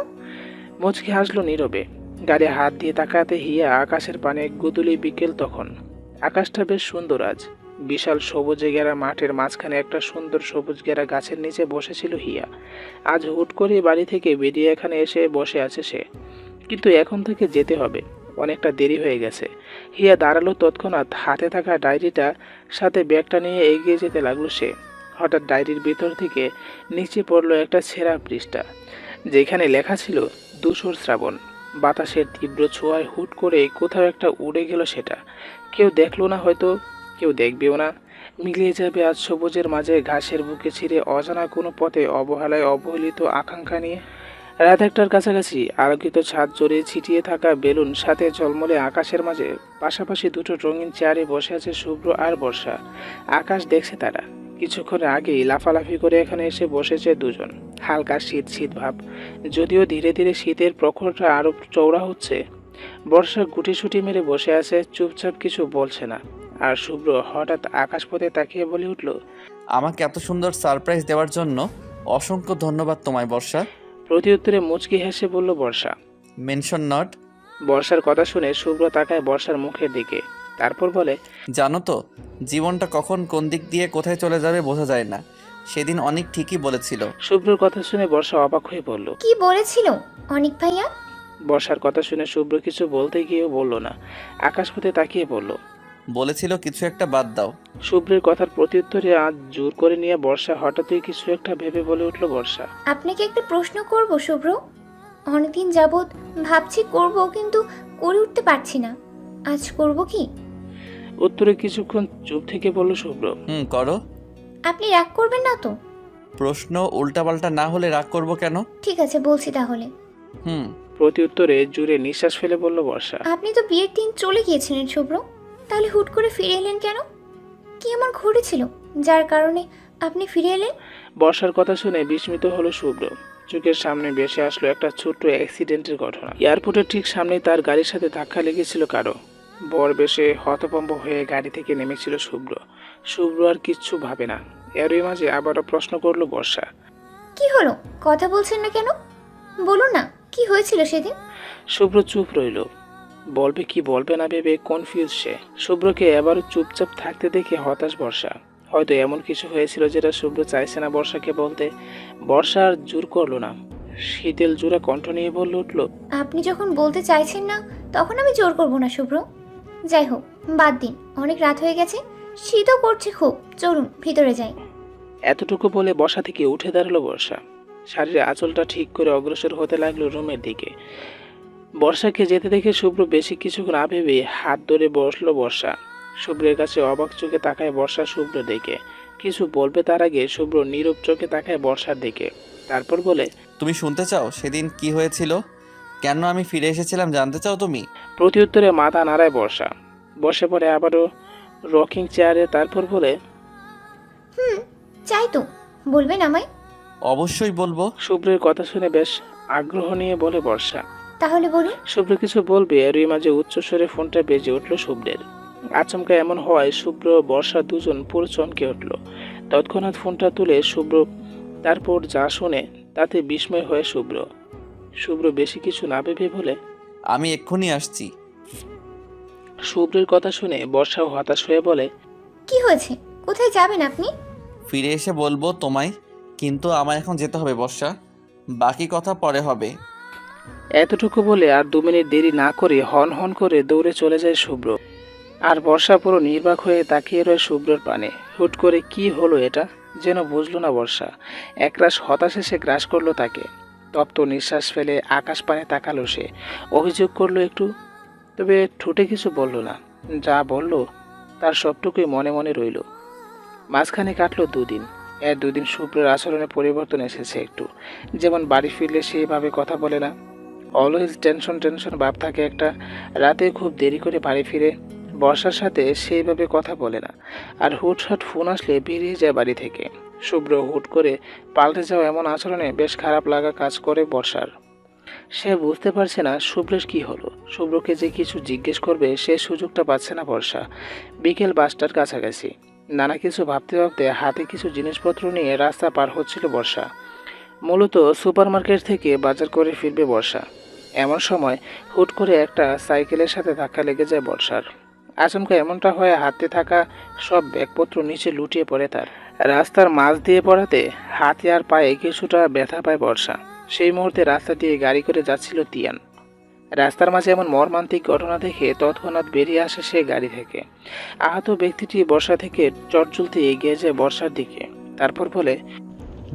মুচকি হাসলো নীরবে। গালে হাত দিয়ে তাকাতে হিয়া আকাশের পানে। গুদুলি বিকেল তখন। আকাশটা বেশ সুন্দর আজ। বিশাল সবুজে ঘেরা মাঠের মাঝখানে একটা সুন্দর সবুজ ঘেরা গাছের নিচে বসেছিল হিয়া। আজ হুট করে বাড়ি থেকে বেরিয়ে এখানে এসে বসে আছে সে, কিন্তু এখন থেকে যেতে হবে, অনেকটা দেরি হয়ে গেছে। হিয়া দাঁড়ালো তৎক্ষণাৎ, হাতে থাকা ডায়েরিটা সাথে ব্যাগটা নিয়ে এগিয়ে যেতে লাগলো সে। হঠাৎ ডায়েরির ভিতর থেকে নিচে পড়লো একটা ছেঁড়া পৃষ্ঠা, যেখানে লেখা ছিল ধূসর শ্রাবণ। বাতাসের তীব্র ছোঁয়ায় হুট করে কোথাও একটা উড়ে গেল সেটা। কেউ দেখলো না, হয়তো কেউ দেখবেও না। মিলিয়ে যাবে আজ সবুজের মাঝে ঘাসের বুকে ছিঁড়ে অজানা কোনো পথে, অবহেলায় অবহেলিত আকাঙ্ক্ষা নিয়ে। রাত একটার কাছাকাছি আলোকিত ছাদ জড়িয়ে ছিটিয়ে থাকা বেলুন, সাথে ঝলমলে আকাশের মাঝে পাশাপাশি দুটো রঙিন চেয়ারে বসে আছে শুভ্র আর বর্ষা। আকাশ দেখছে তারা। কিছুক্ষণ আগেই লাফালাফি করে এখানে এসে বসেছে দুজন। হালকা শীত শীত ভাব, যদিও ধীরে ধীরে শীতের প্রখরটা আরো চওড়া হচ্ছে। বর্ষা গুটিসুটি মেরে বসে আছে, চুপচাপ কিছু বলছে না। আর শুভ্র হঠাৎ আকাশপথে তাকিয়ে বলে উঠল, আমাকে এত সুন্দর সারপ্রাইজ দেওয়ার জন্য অসংখ্য ধন্যবাদ তোমায় বর্ষা। প্রতিউত্তরে মুচকি হেসে বলল বর্ষা। Mention not. বর্ষার কথা শুনে শুভ্র তাকায় বর্ষার মুখের দিকে, তারপর বলে, জানো তো, জীবনটা কখন কোন দিক দিয়ে কোথায় চলে যাবে বোঝা যায় না। সেদিন অনেক ঠিকই বলেছিল। শুভ্রর কথা শুনে বর্ষা অবাক হয়ে বলল, কি বলেছিল অনেক ভাইয়া? বর্ষার কথা শুনে শুভ্র কিছু বলতে গিয়েও বলল না, আকাশপথে তাকিয়ে বলল, বলেছিল কিছু একটা বাদ দাও। শুভ্রের কথার প্রত্যুত্তরে আজ জোর করে নিয়ে বর্ষা হঠাৎই কিছু একটা ভেবে বলে উঠল বর্ষা। আপনাকে একটা প্রশ্ন করব শুভ্র। অনেকদিন যাবৎ ভাবছি করব, কিন্তু করে উঠতে পারছি না। আজ করব কি? উত্তরে কিছুক্ষণ চুপ থেকে বলল শুভ্র, করো। আপনি রাগ করবেন না তো? প্রশ্ন উল্টাপাল্টা না হলে রাগ করব কেন? ঠিক আছে, বলছি তাহলে। হুম। প্রত্যুত্তরে জুড়ে নিঃশ্বাস ফেলে বলল বর্ষা, আপনি তো বিয়ের দিন চলে গিয়েছিলেন শুভ্র, তাহলে হুট করে ফিরে এলেন কেন? কি এমন ঘটেছিল যার কারণে আপনি ফিরে এলেন? বর্ষার কথা শুনে বিস্মিত হলো শুভ্র। চোখের সামনে ভেসে আসলো একটা ছোট্ট অ্যাক্সিডেন্টের ঘটনা। এয়ারপোর্টের ঠিক সামনেই তার গাড়ির সাথে ধাক্কা লেগেছিল কারো। বর বেশে হতভম্ব হয়ে গাড়ি থেকে নেমেছিল শুভ্র। শুভ্র আর কিচ্ছু ভাবে না। এরই মাঝে আবারও প্রশ্ন করলো বর্ষা, কি হলো? কথা বলছেন না কেন? বলুন না, কি হয়েছিল সেদিন? শুভ্র চুপ রইল। বলবে কি বলবে না ভেবে কনফিউজ সে। শুভ্রকে এবারও চুপচাপ থাকতে দেখে হতাশ বর্ষা। হয়তো এমন কিছু হয়েছিল যেটা শুভ্র চাইছে না বর্ষাকে বলতে। বর্ষা আর জোর করলো না, শীতল জোড়া কণ্ঠ নিয়ে বলল উঠল, আপনি যখন বলতে চাইছেন না, তখন আমি জোর করব না শুভ্র। যাই হোক, বাদ দিন, অনেক রাত হয়ে গেছে, শীতও করছে খুব। চলুন ভিতরে যাই। এতটুকু বলে বসা থেকে উঠে দাঁড়ালো বর্ষা। শাড়ির আঁচলটা ঠিক করে অগ্রসর হতে লাগলো রুমের দিকে। বর্ষাকে যেতে দেখে শুভ্র বেশি কিছু না ভেবে হাত ধরে বসলো বর্ষা। শুভ্রের কাছে অবাক চোখে তাকায় বর্ষা শুভ্র দেখে। কিছু বলবে তার আগে শুভ্র নীরব চোখে তাকায় বর্ষার দিকে, তারপর বলে, তুমি শুনতে চাও সেদিন কি হয়েছিল? কেন আমি ফিরে এসেছিলাম জানতে চাও তুমি? প্রত্যুত্তরে মাথা নাড়ায় বর্ষা। বসে পড়ে আবারও রকিং চেয়ারে, তারপর বলে, চাই তো, বলবেন আমায়? অবশ্যই বলবো। শুভ্রের কথা শুনে বেশ আগ্রহ নিয়ে বলে বর্ষা। তাহলে বলুন। শুভ্র কিছু বলবে এরই মাঝে উচ্চস্বরে ফোনটা বেজে উঠল শুভ্রের। আচমকা এমন হওয়ায় শুভ্র বর্ষা দুজন পুরো চমকে উঠল। তৎক্ষণাৎ ফোনটা তুলে শুভ্র তারপর যা শুনে তাতে বিস্ময় হয়ে শুভ্র বেশি কিছু না ভেবে বলে, আমি এক্ষুনি আসছি। শুভ্রের কথা শুনে বর্ষাও হতাশ হয়ে বলে, কি হয়েছে? কোথায় যাবেন আপনি? ফিরে এসে বলবো তোমায়, কিন্তু আমার এখন যেতে হবে বর্ষা। বাকি কথা পরে হবে। এতটুকু বলে আর 2 মিনিট দেরি না করে হন হন করে দৌড়ে চলে যায় শুভ্র। আর বর্ষা পুরো নির্বাক হয়ে তাকিয়ে রয় শুভ্রর পানে। হুট করে কি হলো এটা যেন বুঝলো না বর্ষা। একরাশ হতাশে সে গ্রাস করলো তাকে। তপ্ত নিঃশ্বাস ফেলে আকাশ পানে তাকালো সে। অভিযোগ করলো একটু, তবে ঠোঁটে কিছু বলল না। যা বলল তার সবটুকুই মনে মনে রইল। মাঝখানে কাটলো 2 দিন। 2 দিন শুভ্রের আচরণে পরিবর্তন এসেছে একটু। যেমন বাড়ি ফিরলে সেইভাবে কথা বলে না, অলওয়েজ টেনশন ভাব থাকে একটা। রাতে খুব দেরি করে বাড়ি ফিরে। বর্ষার সাথে সেইভাবে কথা বলে না। আর হুটহাট ফোন আসলে বেরিয়ে যায় বাড়ি থেকে। শুভ্র হুট করে পাল্টে যাওয়া এমন আচরণে বেশ খারাপ লাগা কাজ করে বর্ষার। সে বুঝতে পারছে না শুভ্রের কি হলো। শুভ্রকে যে কিছু জিজ্ঞেস করবে সে সুযোগটা পাচ্ছে না বর্ষা। বিকেল 5টার কাছাকাছি নানা কিছু ভাবতে ভাবতে হাতে কিছু জিনিসপত্র নিয়ে রাস্তা পার হচ্ছিল বর্ষা। মূলত সুপারমার্কেট থেকে বাজার করে ফিরবে বর্ষা। এমন সময় হুট করে একটা সাইকেলের সাথে ধাক্কা লেগে যায় বর্ষার। আচমকা এমনটা হয়ে হাতে থাকা সব ব্যাগপত্র নিচে লুটিয়ে পড়ে তার। রাস্তার মাঝ দিয়ে পড়াতে হাতে আর পায়ে কিছুটা ব্যথা পায় বর্ষা। সেই মুহূর্তে রাস্তা দিয়ে গাড়ি করে যাচ্ছিল তিয়ান। রাস্তার মাঝে এমন মর্মান্তিক ঘটনা দেখে তৎক্ষণাৎ বেরিয়ে আসে সে গাড়ি থেকে। আহত ব্যক্তিটি বর্ষা থেকে চটজলতে এগিয়ে যায় বর্ষার দিকে। তারপর বলে,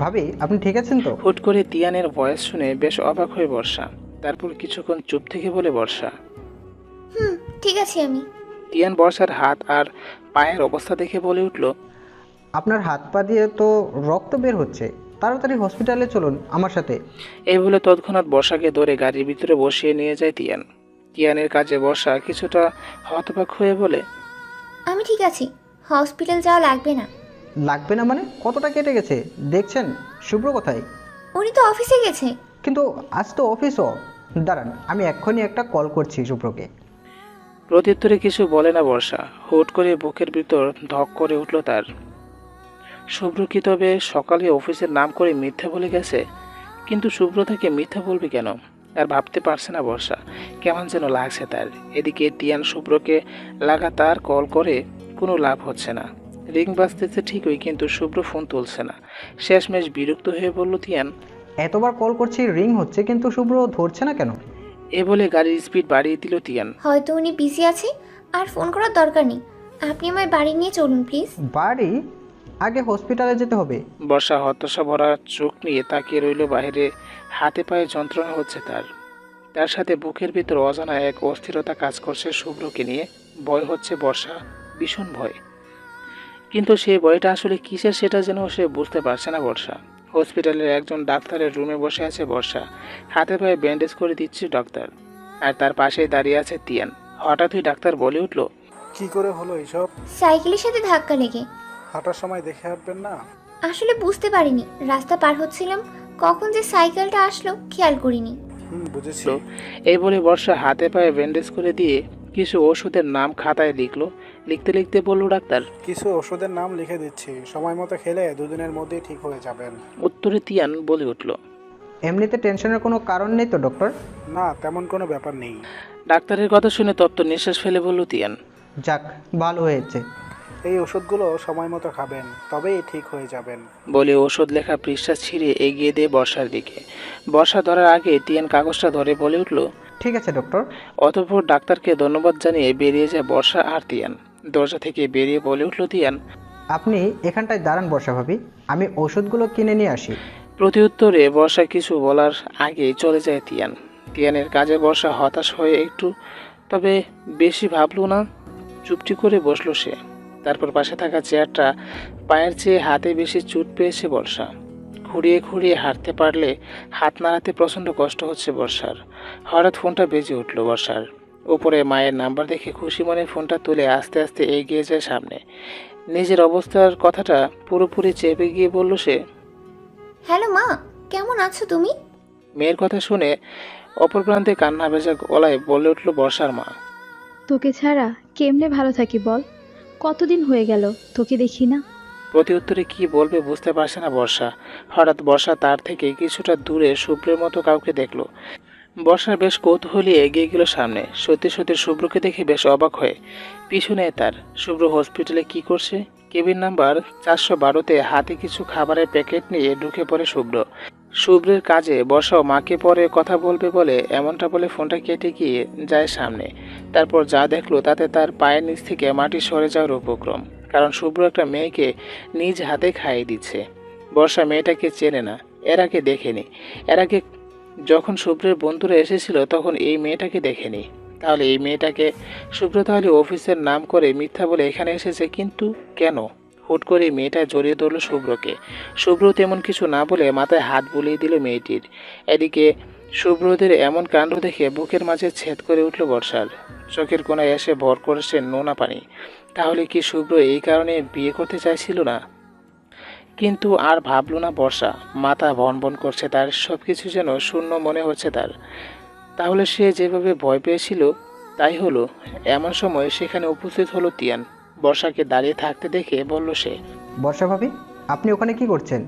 ভাবি আপনি ঠিক আছেন তো? হুট করে তিয়ানের ভয়েস শুনে বেশ অবাক হয়ে বর্ষা। তারপর কিছুক্ষণ চুপ থেকে বলে বর্ষা। ঠিক আছে আমি। তিয়ান বর্ষার হাত আর পায়ের অবস্থা দেখে বলে উঠল, আপনার হাত পা দিয়ে তো রক্ত বের হচ্ছে, তাড়াতাড়ি হসপিটালে চলুন আমার সাথে। এই বলে তৎক্ষণাৎ বর্ষাকে ধরে গাড়ির ভিতরে বসিয়ে নিয়ে যায় তিয়ান। তিয়ানের কাজে বর্ষা কিছুটা হতবাক হয়ে বলে, আমি ঠিক আছি, হসপিটাল যাওয়া লাগবে না। লাগবে না মানে? কতটা কেটে গেছে দেখছেন? শুভ্র কোথায়? উনি তো অফিসে গেছে। কিন্তু আজ তো অফিসও। দাঁড়ান, আমি এক্ষুনি একটা কল করছি শুভ্রকে। প্রত্যুত্তরে কিছু বলে না বর্ষা। হুট করে বুকের ভিতর ধক করে উঠল তার। শুভ্র কি তবে সকালে অফিসের নাম করে মিথ্যা বলে গেছে? কিন্তু শুভ্র তাকে মিথ্যা বলবে কেন? আর ভাবতে পারছে না বর্ষা। কেমন যেন লাগছে তার। এদিকে তিয়ান শুভ্রকে লাগাতার কল করে, কোনো লাভ হচ্ছে না। রিং বাজতেছে ঠিকই, কিন্তু শুভ্র ফোন তুলছে না। শেষমেশ বিরক্ত হয়ে বলল তিয়ান, এতবার কল করছি, রিং হচ্ছে, কিন্তু শুভ্র ধরছে না কেন? এ বলে গাড়ির স্পিড বাড়িয়ে দিল তিয়ান। হয়তো উনি বিজি আছে, আর ফোন করার দরকার নেই। আপনি আমায় বাড়ি নিয়ে চলুন প্লিজ। বাড়ি? আগে হসপিটালে যেতে হবে। বর্ষা হতাশা ভরা চোখ নিয়ে তাকিয়ে রইল বাইরে। হাতে পায়ে যন্ত্রণা হচ্ছে তার। তার সাথে বুকের ভিতর অজানা এক অস্থিরতা কাজ করছে শুভ্রকে নিয়ে। ভয় হচ্ছে বর্ষা, ভীষণ ভয়। কিন্তু সেই ভয়টা আসলে কিসের সেটা যেন সে বুঝতে পারছে না বর্ষা। হসপিটালের একজন ডাক্তারের রুমে বসে আছে বর্ষা। হাতে পায়ে ব্যান্ডেজ করে দিচ্ছে ডাক্তার। আর তার পাশেই দাঁড়িয়ে আছে তিয়ান। হঠাৎই ডাক্তার বলে উঠল, কি করে হলো এসব? সাইকেলের সাথে ধাক্কা লেগে। হাঁটার সময় দেখে হাঁটবেন না? আসলে বুঝতে পারিনি, রাস্তা পার হচ্ছিলাম, কখন যে সাইকেলটা আসলো খেয়াল করিনি। বুঝেছি। এই বলে বর্ষা হাতে পায়ে ব্যান্ডেজ করে দিয়ে কিছু ওষুধের নাম খাতায় লিখলো। লিখতে লিখতে বলল ডাক্তার, কিছু ওষুধের নাম লিখে দিচ্ছি, সময় মতো খেলে 2 দিনের মধ্যেই ঠিক হয়ে যাবেন। উত্তরে তিয়ান বলে উঠল, এমনিতে টেনশনের কোনো কারণ নেই তো ডক্টর? না, তেমন কোনো ব্যাপার নেই। ডাক্তারের কথা শুনে তপ্ত নিঃশ্বাস ফেলে বলল তিয়ান, যাক, ভালো হয়েছে। এই ওষুধগুলো সময় মতো খাবেন, তবেই ঠিক হয়ে যাবেন। বলে ওষুধ লেখা পৃষ্ঠা ছিঁড়ে এগিয়ে দিয়ে বর্ষার দিকে। বর্ষা ধরার আগে তিয়ান কাগজটা ধরে বলে উঠল, ঠিক আছে ডক্টর। অতঃপর ডাক্তারকে ধন্যবাদ জানিয়ে বেরিয়ে যায় বর্ষা আর তিয়ান। দরজা থেকে বেরিয়ে বলে উঠল তিয়ান, আপনি এখানটায় দাঁড়ান বর্ষা ভাবি, আমি ওষুধগুলো কিনে নিয়ে আসি। প্রতিউত্তরে বর্ষা কিছু বলার আগেই চলে যায় তিয়ান। তিয়ানের কাজে বর্ষা হতাশ হয়ে একটু, তবে বেশি ভাবলো না। চুপটি করে বসলো সে। তারপর পাশে থাকা চেয়ারটা পায়ের চেয়ে হাতে বেশি চোট পেয়েছে বর্ষা। খুঁড়িয়ে খুঁড়িয়ে হাঁটতে পারলে হাত নাড়াতে প্রচণ্ড কষ্ট হচ্ছে বর্ষার। হঠাৎ ফোনটা বেজে উঠল বর্ষার। উপরে মায়ের নাম্বার দেখে খুশি মনে ফোনটা তুলে আস্তে আস্তে এগিয়ে যায় সামনে। নিজের অবস্থার কথাটা পুরোপুরি চেপে গিয়ে বলল সে, হ্যালো মা, কেমন আছো তুমি? মেয়ের কথা শুনে অপর প্রান্তে কান্না ভেজা গলায় বলে উঠল বর্ষার মা। তোকে ছাড়া কেমনে ভালো থাকি বল? কতদিন হয়ে গেল তোকে দেখি না। প্রতি উত্তরে কি বলবে বুঝতে পারছে না বর্ষা। হঠাৎ বর্ষা তার থেকে কিছুটা দূরে শুভ্রের মতো কাউকে দেখলো। বর্ষার বেশ কৌতূহলী এগিয়ে গেল সামনে। সত্যি সত্যি শুভ্রকে দেখে বেশ অবাক হয়ে পিছনে তার। শুভ্র হসপিটালে কি করছে? কেবিন নাম্বার 412-তে হাতে কিছু খাবারের প্যাকেট নিয়ে ঢুকে পড়ে শুভ্র। শুভ্রের কাজে বর্ষাও মাকে পরে কথা বলবে বলে এমনটা বলে ফোনটা কেটে গিয়ে যায় সামনে। তারপর যা দেখলো তাতে তার পায়ের নিচ থেকে মাটি সরে যাওয়ার উপক্রম। কারণ শুভ্র একটা মেয়েকে নিজ হাতে খাইয়ে দিচ্ছে। বর্ষা মেয়েটাকে চেনে না, এর আগে দেখেনি। এর আগে যখন শুভ্রের বন্ধুরা এসেছিল তখন এই মেয়েটাকে দেখেনি। তাহলে এই মেয়েটাকে শুভ্র তাহলে অফিসের নাম করে মিথ্যা বলে এখানে এসেছে, কিন্তু কেন? হুট করে মেয়েটা জড়িয়ে ধরল শুভ্রকে। শুভ্র তেমন কিছু না বলে মাথায় হাত বুলিয়ে দিল মেয়েটির। এদিকে শুভ্রদের এমন কাণ্ড দেখে বুকের মাঝে ছেদ করে উঠল বর্ষার। চোখের কোণায় এসে ভর করেছে নোনা পানি। তাহলে কি শুভ্র এই কারণে বিয়ে করতে চাইছিল না? কিন্তু আর ভাবল না বর্ষা। মাথা ভনভন করছে তার, সব কিছু যেন শূন্য মনে হচ্ছে তার। তাহলে সে যেভাবে ভয় পেয়েছিল তাই হলো। এমন সময় সেখানে উপস্থিত হলো তিয়ান। বর্ষাকে দাঁড়িয়ে থাকতে দেখে বলল সে, বর্ষা ভাবি, আপনি ওখানে কি করছেন?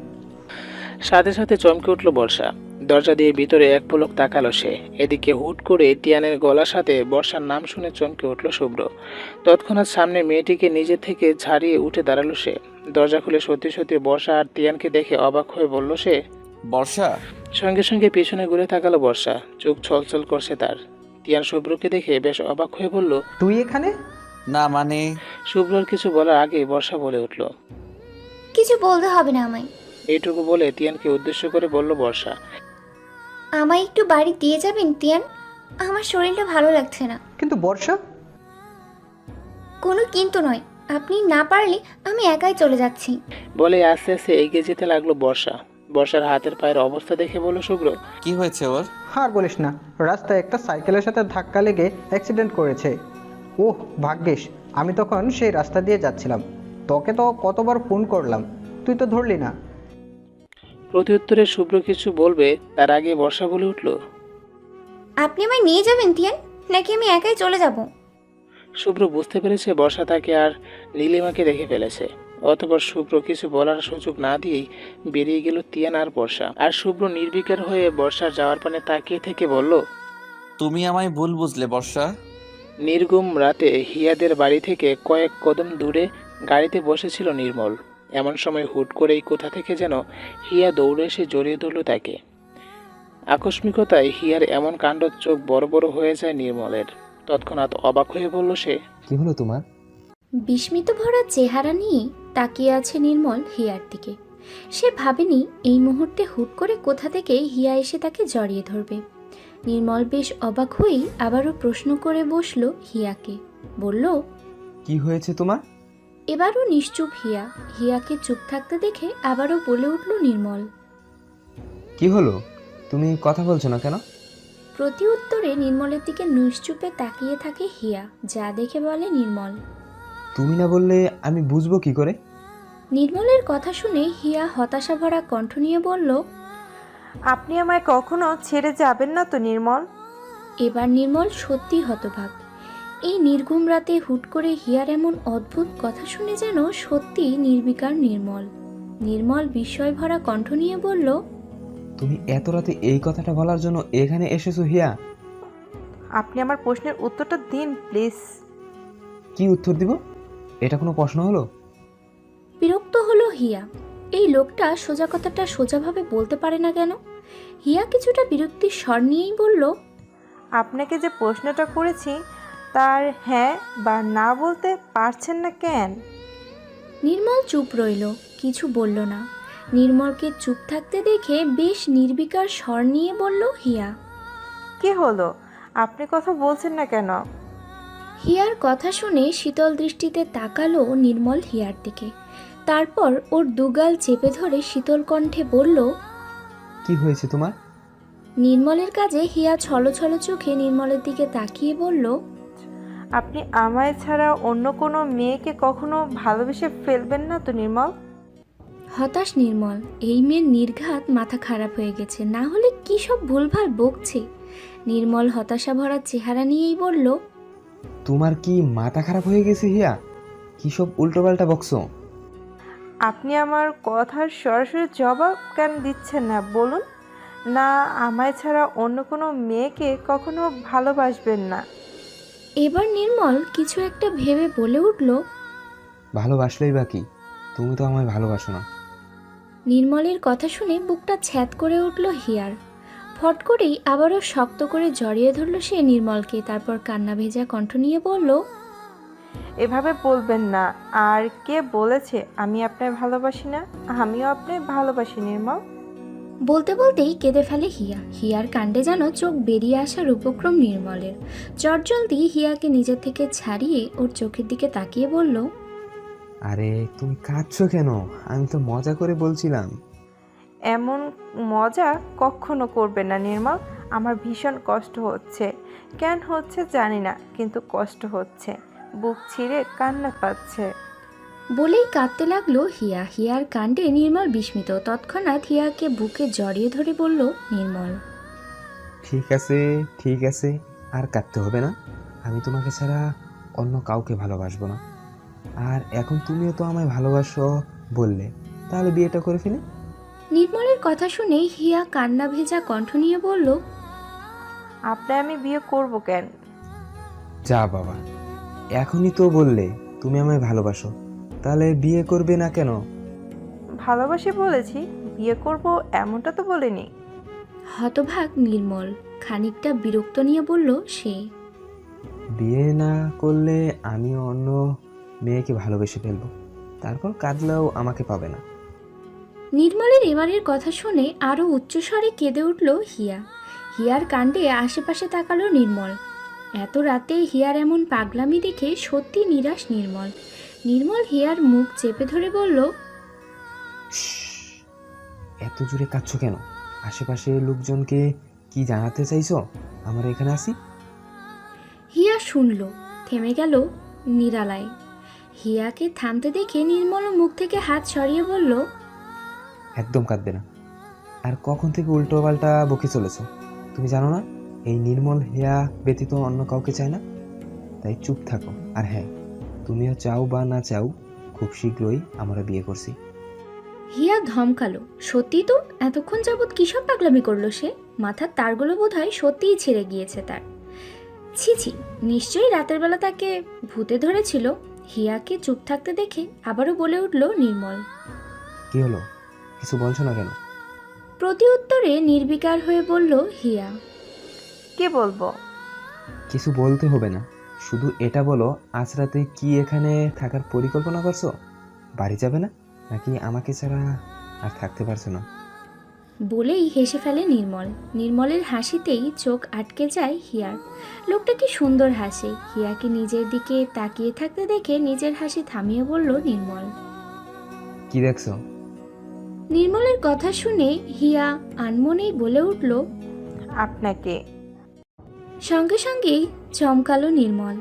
সাথে সাথে চমকে উঠল বর্ষা। দরজা দিয়ে ভিতরে এক পলক তাকালো সে। এদিকে হুট করে তিয়ানের গলার সাথে বর্ষার নাম শুনে চমকে উঠল শুভ্র। তৎক্ষণাৎ সামনে মেয়েটিকে নিজে থেকে ছাড়িয়ে উঠে দাঁড়ালো সে। দরজা খুলে সত্যি সত্যি বর্ষা আর তিয়ানকে দেখে অবাক হয়ে বলল সে। বর্ষা, সঙ্গে সঙ্গে পিছনে ঘুরে তাকালো বর্ষা। চোখ ছলছল করছে তার। তিয়ান শুভ্রকে দেখে বেশ অবাক হয়ে বলল, তুই এখানে? না মানে শুভ্রর কিছু বলার আগেই বর্ষা বলে উঠল। কিছু বলতে হবে না আমায়। এইটুকু বলে তিয়ানকে উদ্দেশ্য করে বলল বর্ষা। আমায় একটু বাড়ি দিয়ে যাবেন তিয়ান? আমার শরীরটা ভালো লাগছে না। কিন্তু বর্ষা, কোনো কিন্তু নয়, আপনি না পারলে আমি একাই চলে যাচ্ছি। বলে আস্তে আস্তে এগিয়ে যেতে লাগলো বর্ষা। বর্ষার হাতের পায়ের অবস্থা দেখে বলল শুভ্র, কি হয়েছে ওর? আর বলিস না, রাস্তায় একটা সাইকেলের সাথে ধাক্কা লেগে অ্যাক্সিডেন্ট করেছে। ওহ ভাগ্যিস, আমি তখন সেই রাস্তা দিয়ে যাচ্ছিলাম। তোকে তো কতবার ফোন করলাম, তুই তো ধরলি না। প্রত্যুত্তরে শুভ্র কিছু বলবে তার আগে বর্ষা বলে উঠল, আপনি আমায় নিয়ে যাবেন তিয়ান, নাকি আমি একাই চলে যাব? শুভ্র বুঝতে পেরেছে বর্ষা তাকে আর নীলিমাকে দেখে ফেলেছে। অতঃপর শুভ্র কিছু বলার সুযোগ না দিয়েই বেরিয়ে গেল তিয়ান আর বর্ষা। আর শুভ্র নির্বিকার হয়ে বর্ষার যাওয়ার পানে তাকিয়ে থেকে বলল, তুমি আমায় ভুল বুঝলে বর্ষা। নির্গুম রাতে হিয়াদের বাড়ি থেকে কয়েক কদম দূরে গাড়িতে বসেছিল নির্মল। এমন সময় হুট করেই কোথা থেকে যেন হিয়া দৌড়ে এসে জড়িয়ে ধরল তাকে। আকস্মিকতায় হিয়ার এমন কাণ্ড চোখ বড় বড় হয়ে যায় নির্মলের। তৎক্ষণাৎ অবাক হয়ে বলল সে, কি হলো তোমার? বিস্মিত ভরা চেহারা নিয়ে তাকিয়ে আছে নির্মল হিয়ার দিকে। সে ভাবেনি এই মুহূর্তে হুট করে কোথা থেকে হিয়া এসে তাকে জড়িয়ে ধরবে। নির্মল বেশ অবাক হয়েই আবারও প্রশ্ন করে বসলো হিয়াকে। বলল, কি হয়েছে তোমার? এবারও নিশ্চুপ হিয়া। হিয়াকে চুপ থাকতে দেখে আবারও বলে উঠল নির্মল। কি হলো, তুমি কথা বলছো না কেন? প্রতি উত্তরে নির্মলের দিকে নিশ্চুপে তাকিয়ে থাকে হিয়া। যা দেখে বলে নির্মল। তুমি না বললে আমি বুঝবো কি করে? নির্মলের কথা শুনে হিয়া হতাশা ভরা কণ্ঠ নিয়ে বলল, আপনি আমায় কখনো ছেড়ে যাবেন না তো নির্মল? এবার নির্মল সত্যি হতবাক। এই নির্ঘুম রাতে হুট করে হিয়ার এমন অদ্ভুত কথা শুনে যেন সত্যি নির্বিকার নির্মল। নির্মল বিস্ময় ভরা কণ্ঠ নিয়ে বলল, তুমি এত রাতে এই কথাটা বলার জন্য এখানে এসেছো হিয়া? আপনি আমার প্রশ্নের উত্তরটা দিন প্লিজ। কি উত্তর দিব? এটা কোনো প্রশ্ন হলো? বিরক্ত হলো হিয়া। এই লোকটা সোজা কথাটা সোজাভাবে বলতে পারে না কেন? হিয়া কিছুটা বিরক্তির স্বর নিয়েই বলল, আপনাকে যে প্রশ্নটা করেছি তার হ্যাঁ বা না বলতে পারছেন না কেন? নির্মল চুপ রইল, কিছু বলল না। নির্মলকে চুপ থাকতে দেখে বেশ নির্বিকার স্বর নিয়ে বলল হিয়া, কি হলো, আপনি কথা বলছেন না কেন? হিয়ার কথা শুনে শীতল দৃষ্টিতে তাকালো নির্মল হিয়ার দিকে। তারপর ওর দুগাল চেপে ধরে শীতল কণ্ঠে বলল, কি হয়েছে তোমার? নির্মলের কাজে হিয়া ছলছল চোখে নির্মলের দিকে তাকিয়ে বলল, আপনি আমায় ছাড়া অন্য কোনো মেয়েকে কখনো ভালোবেসে ফেলবেন না তো নির্মল? হতাশ নির্মল। এই মেয়ের নির্ঘাত মাথা খারাপ হয়ে গেছে, না হলে কী সব ভুলভাল বকছে। নির্মল হতাশা ভরা চেহারা নিয়েই বলল, তোমার কি মাথা খারাপ হয়ে গেছে হিয়া? কি সব উল্টোপাল্টা বকছো? আপনি আমার কথার সরাসরি জবাব কেন দিচ্ছেন না বলুন? না আমায় ছাড়া অন্য কোনো মেয়েকে কখনো ভালোবাসবেন না? এবার নির্মল কিছু একটা ভেবে বলে উঠল, ভালোবাসলেই বা কি? তুমি তো আমায় ভালোবাসো না। নির্মলের কথা শুনে বুকটা ছ্যাদ করে উঠল হিয়ার। ফট করেই আবারও শক্ত করে জড়িয়ে ধরল সে নির্মলকে। তারপর কান্না ভেজা কণ্ঠ নিয়ে বলল, এভাবে বলবেন না। আর কে বলেছে আমি আপনায় ভালোবাসি না? আমিও আপনায় ভালোবাসি নির্মল। বলতে বলতেই কেঁদে ফেলে হিয়া। হিয়ার কাণ্ডে যেন চোখ বেরিয়ে আসার উপক্রম নির্মলের। চটজলদি হিয়াকে নিজের থেকে ছাড়িয়ে ওর চোখের দিকে তাকিয়ে বলল, আরে তুমি কাঁদছো কেন? আমি তো মজা করে বলছিলাম। এমন মজা কখনো করবেন না নির্মল। আমার ভীষণ কষ্ট হচ্ছে। কেন হচ্ছে জানি না, কিন্তু কষ্ট হচ্ছে। বুক ছিঁড়ে কান্না পাচ্ছে। বলেই কাঁদতে লাগলো হিয়া। হিয়ার কাণ্ডে নির্মল বিস্মিত। তৎক্ষণাৎ হিয়াকে বুকে জড়িয়ে ধরে বলল নির্মল, ঠিক আছে ঠিক আছে, আর কাঁদতে হবে না। আমি তোমাকে ছাড়া অন্য কাউকে ভালোবাসবো না। আর এখন তুমিও তো আমায় ভালোবাসো বললে, তাহলে বিয়েটা করে ফেলি। নির্মলের কথা শুনে হিয়া কান্না ভেজা কণ্ঠ নিয়ে বলল, আপনি আমি বিয়ে করব কেন? যা বাবা, এখনই তো বললে তুমি আমায় ভালোবাসো, তাহলে বিয়ে করবে না কেন? ভালোবাসি বলেছি, বিয়ে করব এমনটা তো বলিনি। হতভাগ নির্মল খানিকটা বিরক্ত নিয়ে বলল সে। বিয়ে না করলে আমিও অন্য মেয়েকে ভালোবেসে ফেলবো, তারপর কাঁদলেও আমাকে পাবে না। নির্মলের এবারের কথা শুনে আরও উচ্চস্বরে কেঁদে উঠল হিয়া। হিয়ার কাণ্ডে আশেপাশে তাকালো নির্মল। এত রাতে হিয়ার এমন পাগলামি দেখে সত্যি নিরাশ নির্মল। নির্মল হিয়ার মুখ চেপে ধরে বলল, এত জোরে কাঁদছো কেন? আশেপাশে লোকজনকে কি জানাতে চাইছো আমরা এখানে আসি? হিয়া শুনল, থেমে গেল নিরালায়। হিয়াকে থামতে দেখে নির্মল মুখ থেকে হাত সরিয়ে বলল, একদম কাঁদবে না। আর কখন থেকে উল্টো পাল্টা বকে চলেছো? তুমি জানো না এই নির্মল হেয়া ব্যতীত অন্য কাউকে চায় না? তাই চুপ থাকো। আর হ্যাঁ, তুমিও চাও বা না চাও, খুব শীঘ্রই আমরা বিয়ে করছি। হিয়া ধমকালো। সত্যি তো, এতক্ষণ যাবৎ কিসব পাগলামি করলো সে? মাথার তারগুলো বোধহয় সত্যিই ছিঁড়ে গিয়েছে তার। ছি ছি, নিশ্চয়ই রাতের বেলা তাকে ভূতে ধরেছিল। হিয়াকে চুপ থাকতে দেখে আবারও বলে উঠল নির্মল, কি হলো, কিছু বলছো না কেন? প্রতি উত্তরে নির্বিকার হয়ে বলল হিয়া, কে বলবো? কিছু বলতে হবে না, শুধু এটা বলো আজ রাতে কি এখানে থাকার পরিকল্পনা করছো? বাড়ি যাবে না, নাকি আমাকে ছাড়া আর থাকতে পারছো না? বলেই হেসে ফেলে নির্মল। নির্মলের হাসিতেই চোখ আটকে যায় হিয়ার। লোকটা কি সুন্দর হাসে। হিয়াকে নিজের দিকে তাকিয়ে থাকতে দেখে নিজের হাসি থামিয়ে বলল নির্মল। কি দেখছো? নির্মলের কথা শুনে হিয়া আনমনেই বলে উঠল, আপনাকে। সঙ্গে সঙ্গেই চমকালো নির্মল।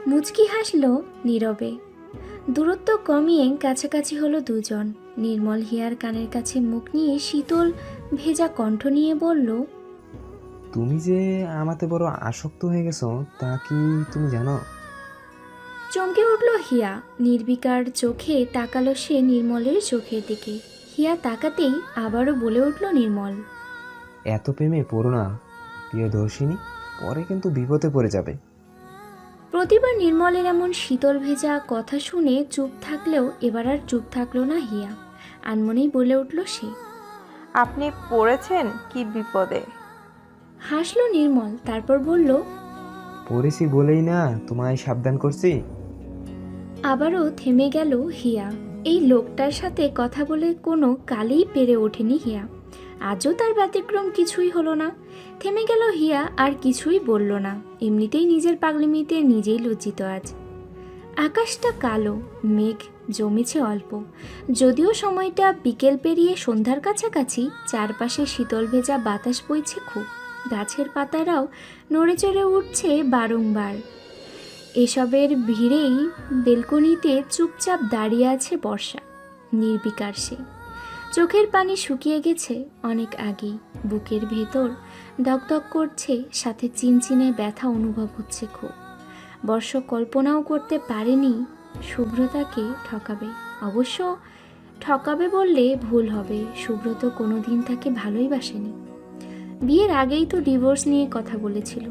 মুচকি হাসল নীরবে। দূরত্ব কমিয়ে কাছাকাছি হলো দুজন। নির্মল হিয়ার কানের কাছে মুখ নিয়ে শীতল ভেজা কণ্ঠ নিয়ে বলল, তুমি যে আমাতে বড় আসক্ত হয়ে গেছো তা কি তুমি জানো? চমকে উঠল হিয়া। নির্বিকার চোখে তাকালো সে নির্মলের চোখের দিকে। হিয়া তাকাতেই আবারও বলে উঠল নির্মল, এত প্রেমে পড়ো না প্রিয়দর্শিনী, পরে কিন্তু বিপদে পড়ে যাবে। প্রতিবার নির্মলের এমন শীতল ভেজা কথা শুনে চুপ থাকলেও এবার আর চুপ থাকলো না হিয়া। আনমনেই বলে উঠল সে, আপনি পড়েছেন কি বিপদে? হাসলো নির্মল, তারপর বলল, পড়েছি বলেই না তোমায় সাবধান করছি। আবারও থেমে গেল হিয়া। এই লোকটার সাথে কথা বলে কোনো কালেই পেরে ওঠেনি হিয়া। আজও তার ব্যতিক্রম কিছুই হলো না। থেমে গেল হিয়া, আর কিছুই বলল না। এমনিতেই নিজের পাগলিমিতে নিজেই লজ্জিত আজ। আকাশটা কালো, মেঘ জমেছে অল্প। যদিও সময়টা বিকেল পেরিয়ে সন্ধ্যার কাছাকাছি, চারপাশে শীতল ভেজা বাতাস বইছে খুব। গাছের পাতারাও নড়ে চড়ে উঠছে বারংবার। এসবের ভিড়েই বেলকনিতে চুপচাপ দাঁড়িয়ে আছে বর্ষা। নির্বিকার সে। চোখের পানি শুকিয়ে গেছে অনেক আগেই। বুকের ভেতর দগদগ করছে, সাথে চিনচিনে ব্যথা অনুভব হচ্ছে খুব। বর্ষ কল্পনাও করতে পারেনি শুভ্রতাকে ঠকাবে। অবশ্য ঠকাবে বললে ভুল হবে, সুব্রত কোনোদিন তাকে ভালোই বাসেনি। বিয়ের আগেই তো ডিভোর্স নিয়ে কথা বলেছিল।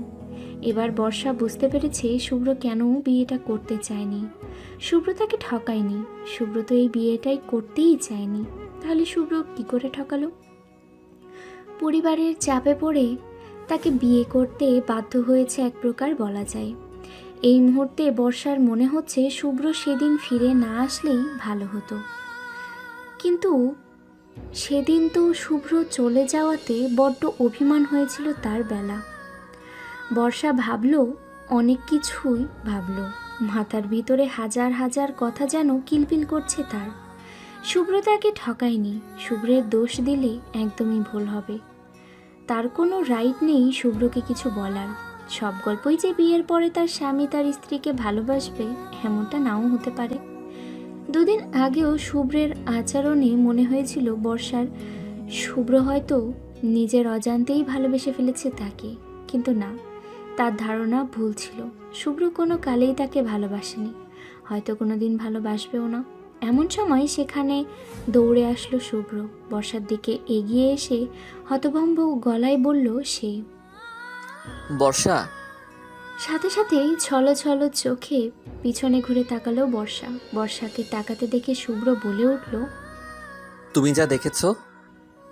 এবার বর্ষা বুঝতে পেরেছে শুভ্র কেন বিয়েটা করতে চায়নি। শুভ্র তাকে ঠকায়নি, সুব্রত এই বিয়েটাই করতেই চায়নি। তাহলে শুভ্র কী করে ঠকালো? পরিবারের চাপে পড়ে তাকে বিয়ে করতে বাধ্য হয়েছে এক প্রকার বলা যায়। এই মুহূর্তে বর্ষার মনে হচ্ছে শুভ্র সেদিন ফিরে না আসলেই ভালো হতো। কিন্তু সেদিন তো শুভ্র চলে যাওয়াতে বড্ড অভিমান হয়েছিল তার বেলা। বর্ষা ভাবল, অনেক কিছুই ভাবল। মাথার ভিতরে হাজার হাজার কথা যেন কিলবিল করছে তার। শুভ্র তাকে ঠকায়নি, শুভ্রের দোষ দিলে একদমই ভুল হবে। তার কোনো রাইট নেই শুভ্রকে কিছু বলার। সব গল্পই যে বিয়ের পরে তার স্বামী তার স্ত্রীকে ভালোবাসবে এমনটা নাও হতে পারে। দুদিন আগেও শুভ্রের আচরণে মনে হয়েছিল বর্ষার শুভ্র হয়তো নিজের অজান্তেই ভালোবেসে ফেলেছে তাকে। কিন্তু না, তার ধারণা ভুল ছিল। শুভ্র কোনো কালেই তাকে ভালোবাসেনি, হয়তো কোনো দিন ভালোবাসবেও না। এমন সময় সেখানে দৌড়ে আসলো শুভ্র। বর্ষার দিকে এগিয়ে এসে হতভম্ব গলায় বলল সে। বর্ষা। সাথে সাথেই ছলো ছলো চোখে পিছনে ঘুরে তাকালো বর্ষা। বর্ষাকে তাকাতে দেখে শুভ্র বলে উঠল, তুমি যা দেখেছো।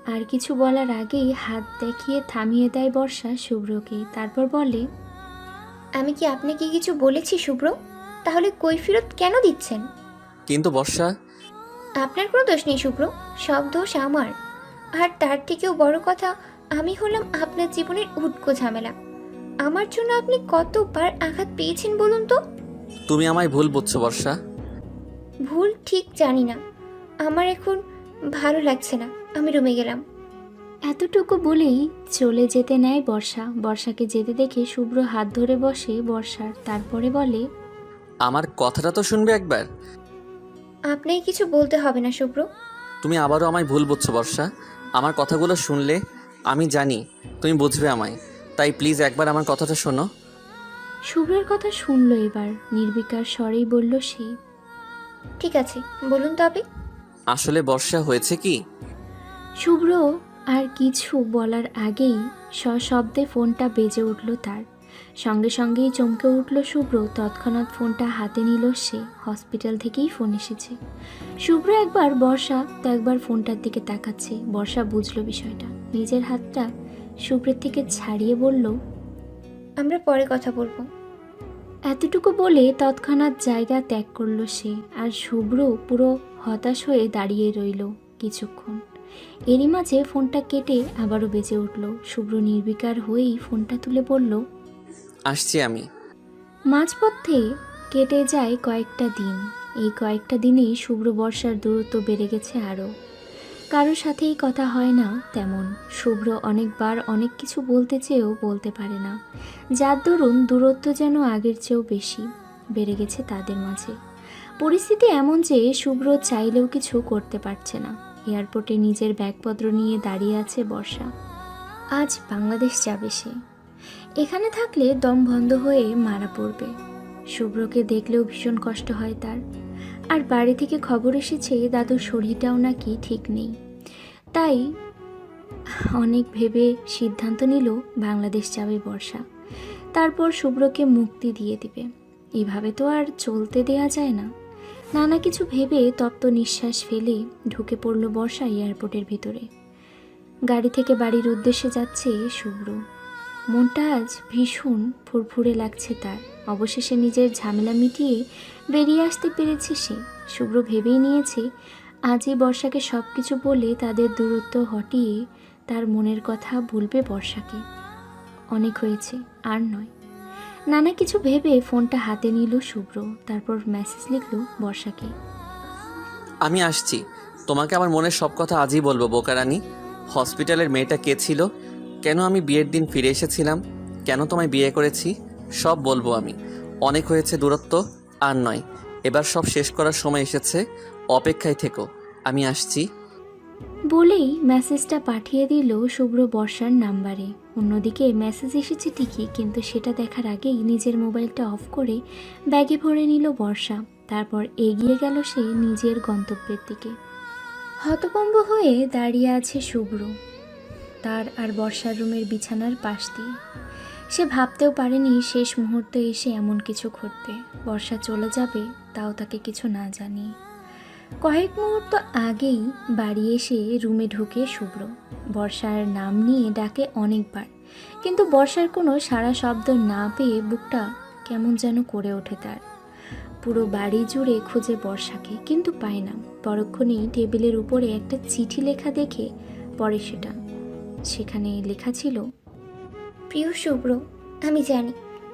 আর কিছু বলার আগেই হাত দেখিয়ে থামিয়ে দেয় বর্ষা শুভ্রকে। তারপর বলে, আমি কি আপনাকে কিছু বলেছি শুভ্র? তাহলে কৈফিয়ত কেন দিচ্ছেন? কিন্তু বর্ষা। আপনার কোনো দোষ নেই শুভ্র, সব দোষ আমার। আর তার থেকেও বড় কথা, আমি হলাম আপনার জীবনের উটকো ঝামেলা। আমার জন্য আপনি কতবার আঘাত পেয়েছেন বলুন তো? তুমি আমায় ভুল বুঝছো বর্ষা। ভুল ঠিক জানি না, আমার এখন ভালো লাগছে না, আমি রুমে গেলাম। এতটুকু বলেই চলে যেতে নেয় বর্ষা। বর্ষাকে যেতে দেখে শুভ্র হাত ধরে বসে বর্ষার। তারপরে বলে, আমার কথাটা তো শুনবে একবার। আপনাকে কিছু বলতে হবে না শুভ্র। তুমি আবারও আমায় ভুল বুঝছো বর্ষা। আমার কথাগুলো শুনলে আমি জানি তুমি বুঝবে আমায়, তাই প্লিজ একবার আমার কথাটা শোনো। শুভ্রের কথা শুনল এবার। নির্বিকার স্বরেই বলল সে। ঠিক আছে, বলুন তবে। আসলে বর্ষা হয়েছে কি। শুভ্র আর কিছু বলার আগেই সশব্দে ফোনটা বেজে উঠল তার। সঙ্গে সঙ্গেই চমকে উঠল শুভ্র। তৎক্ষণাৎ ফোনটা হাতে নিল সে। হসপিটাল থেকেই ফোন এসেছে। শুভ্র একবার বর্ষা তো একবার ফোনটার দিকে তাকাচ্ছে। বর্ষা বুঝলো বিষয়টা। নিজের হাতটা শুভ্রের থেকে ছাড়িয়ে বলল, আমরা পরে কথা বলবো। এতটুকু বলে তৎক্ষণাৎ জায়গা ত্যাগ করলো সে। আর শুভ্র পুরো হতাশ হয়ে দাঁড়িয়ে রইল কিছুক্ষণ। এরই মাঝে ফোনটা কেটে আবারও বেজে উঠল। শুভ্র নির্বিকার হয়েই ফোনটা তুলে বলল, আসছি আমি। মাঝপথে কেটে যায় কয়েকটা দিন। এই কয়েকটা দিনেই শুভ্র বর্ষার দূরত্ব বেড়ে গেছে আরও। কারোর সাথেই কথা হয় না তেমন। শুভ্র অনেকবার অনেক কিছু বলতে চেয়েও বলতে পারে না, যার দরুন দূরত্ব যেন আগের চেয়েও বেশি বেড়ে গেছে তাদের মাঝে। পরিস্থিতি এমন যে শুভ্র চাইলেও কিছু করতে পারছে না। এয়ারপোর্টে নিজের ব্যাগপত্র নিয়ে দাঁড়িয়ে আছে বর্ষা। আজ বাংলাদেশ যাবে সে। এখানে থাকলে দম বন্ধ হয়ে মারা পড়বে। শুভ্রকে দেখলেও ভীষণ কষ্ট হয় তার। আর বাড়ি থেকে খবর এসেছে দাদুর শরীরটাও নাকি ঠিক নেই। তাই অনেক ভেবে সিদ্ধান্ত নিল বাংলাদেশ যাবে বর্ষা। তারপর শুভ্রকে মুক্তি দিয়ে দিবে। এভাবে তো আর চলতে দেয়া যায় না। নানা কিছু ভেবে তপ্ত নিঃশ্বাস ফেলে ঢুকে পড়ল বর্ষা এয়ারপোর্টের ভিতরে। গাড়ি থেকে বাড়ির উদ্দেশ্যে যাচ্ছে শুভ্র। মনটা আজ ভীষণ ফুরফুরে লাগছে তার। অবশেষে নিজের ঝামেলা মিটিয়ে বেরিয়ে আসতে পেরেছে সে। শুভ্র ভেবেই নিয়েছে আজই বর্ষাকে সব কিছু বলে তাদের দূরত্ব হটিয়ে তার মনের কথা বলবে বর্ষাকে। অনেক হয়েছে, আর নয়। নানা কিছু ভেবে ফোনটা হাতে নিল শুভ্র। তারপর মেসেজ লিখল বর্ষাকে, আমি আসছি। তোমাকে আমার মনের সব কথা আজই বলবো বোকারানি। হসপিটালের মেয়েটা কে ছিল, কেন আমি বিয়ের দিন ফিরে এসেছিলাম, কেন তোমায় বিয়ে করেছি, সব বলবো আমি। অনেক হয়েছে দূরত্ব, আর নয়। এবার সব শেষ করার সময় এসেছে। অপেক্ষায় থেকো, আমি আসছি। বলেই মেসেজটা পাঠিয়ে দিল শুভ্র বর্ষার নাম্বারে। অন্যদিকে মেসেজ এসেছে ঠিকই, কিন্তু সেটা দেখার আগেই নিজের মোবাইলটা অফ করে ব্যাগে ভরে নিল বর্ষা। তারপর এগিয়ে গেল সে নিজের গন্তব্যের দিকে। হতভম্ব হয়ে দাঁড়িয়ে আছে শুভ্র তার আর বর্ষার রুমের বিছানার পাশ দিয়ে। সে ভাবতেও পারেনি শেষ মুহূর্তে এসে এমন কিছু ঘটবে। বর্ষা চলে যাবে, তাও তাকে কিছু না জানিয়ে। কয়েক মুহূর্ত আগেই বাড়ি এসে রুমে ঢুকে শুভ্র বর্ষার নাম নিয়ে ডাকে অনেকবার, কিন্তু বর্ষার কোনো সাড়া শব্দ না পেয়ে বুকটা কেমন যেন করে ওঠে তার। পুরো বাড়ি জুড়ে খুঁজে বর্ষাকে, কিন্তু পায় না। পরক্ষণেই টেবিলের উপরে একটা চিঠি লেখা দেখে পড়ে সেটা। সেখানে লেখা ছিল, প্রিয় শুভ্র, আমি জানি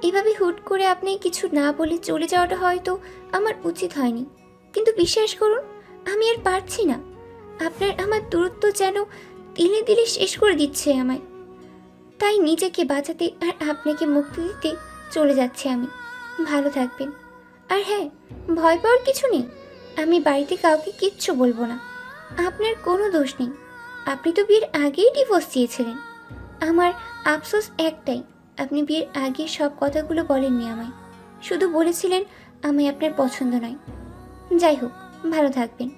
এভাবে হুট করে আপনি কিছু না বলে চলে যাওয়াটা হয়তো আমার উচিত হয়নি, কিন্তু বিশ্বাস করুন আমি আর পারছি না। আপনার আমার দূরত্ব যেন দিলে দিলে শেষ করে দিচ্ছে আমায়। তাই নিজেকে বাঁচাতে আর আপনাকে মুক্তি দিতে চলে যাচ্ছি আমি। ভালো থাকবেন। আর হ্যাঁ, ভয় পাওয়ার কিছু নেই। আমি বাড়িতে কাউকে কিচ্ছু বলবো না। আপনার কোনো দোষ নেই। আপনি তো বিয়ের আগেই ডিভোর্স দিয়েছিলেন। আমার আফসোস একটাই, আপনি বিয়ের আগে সব কথাগুলো বলেননি আমায়। শুধু বলেছিলেন আমায় আপনার পছন্দ নয়। যাই হোক, ভালো থাকবেন।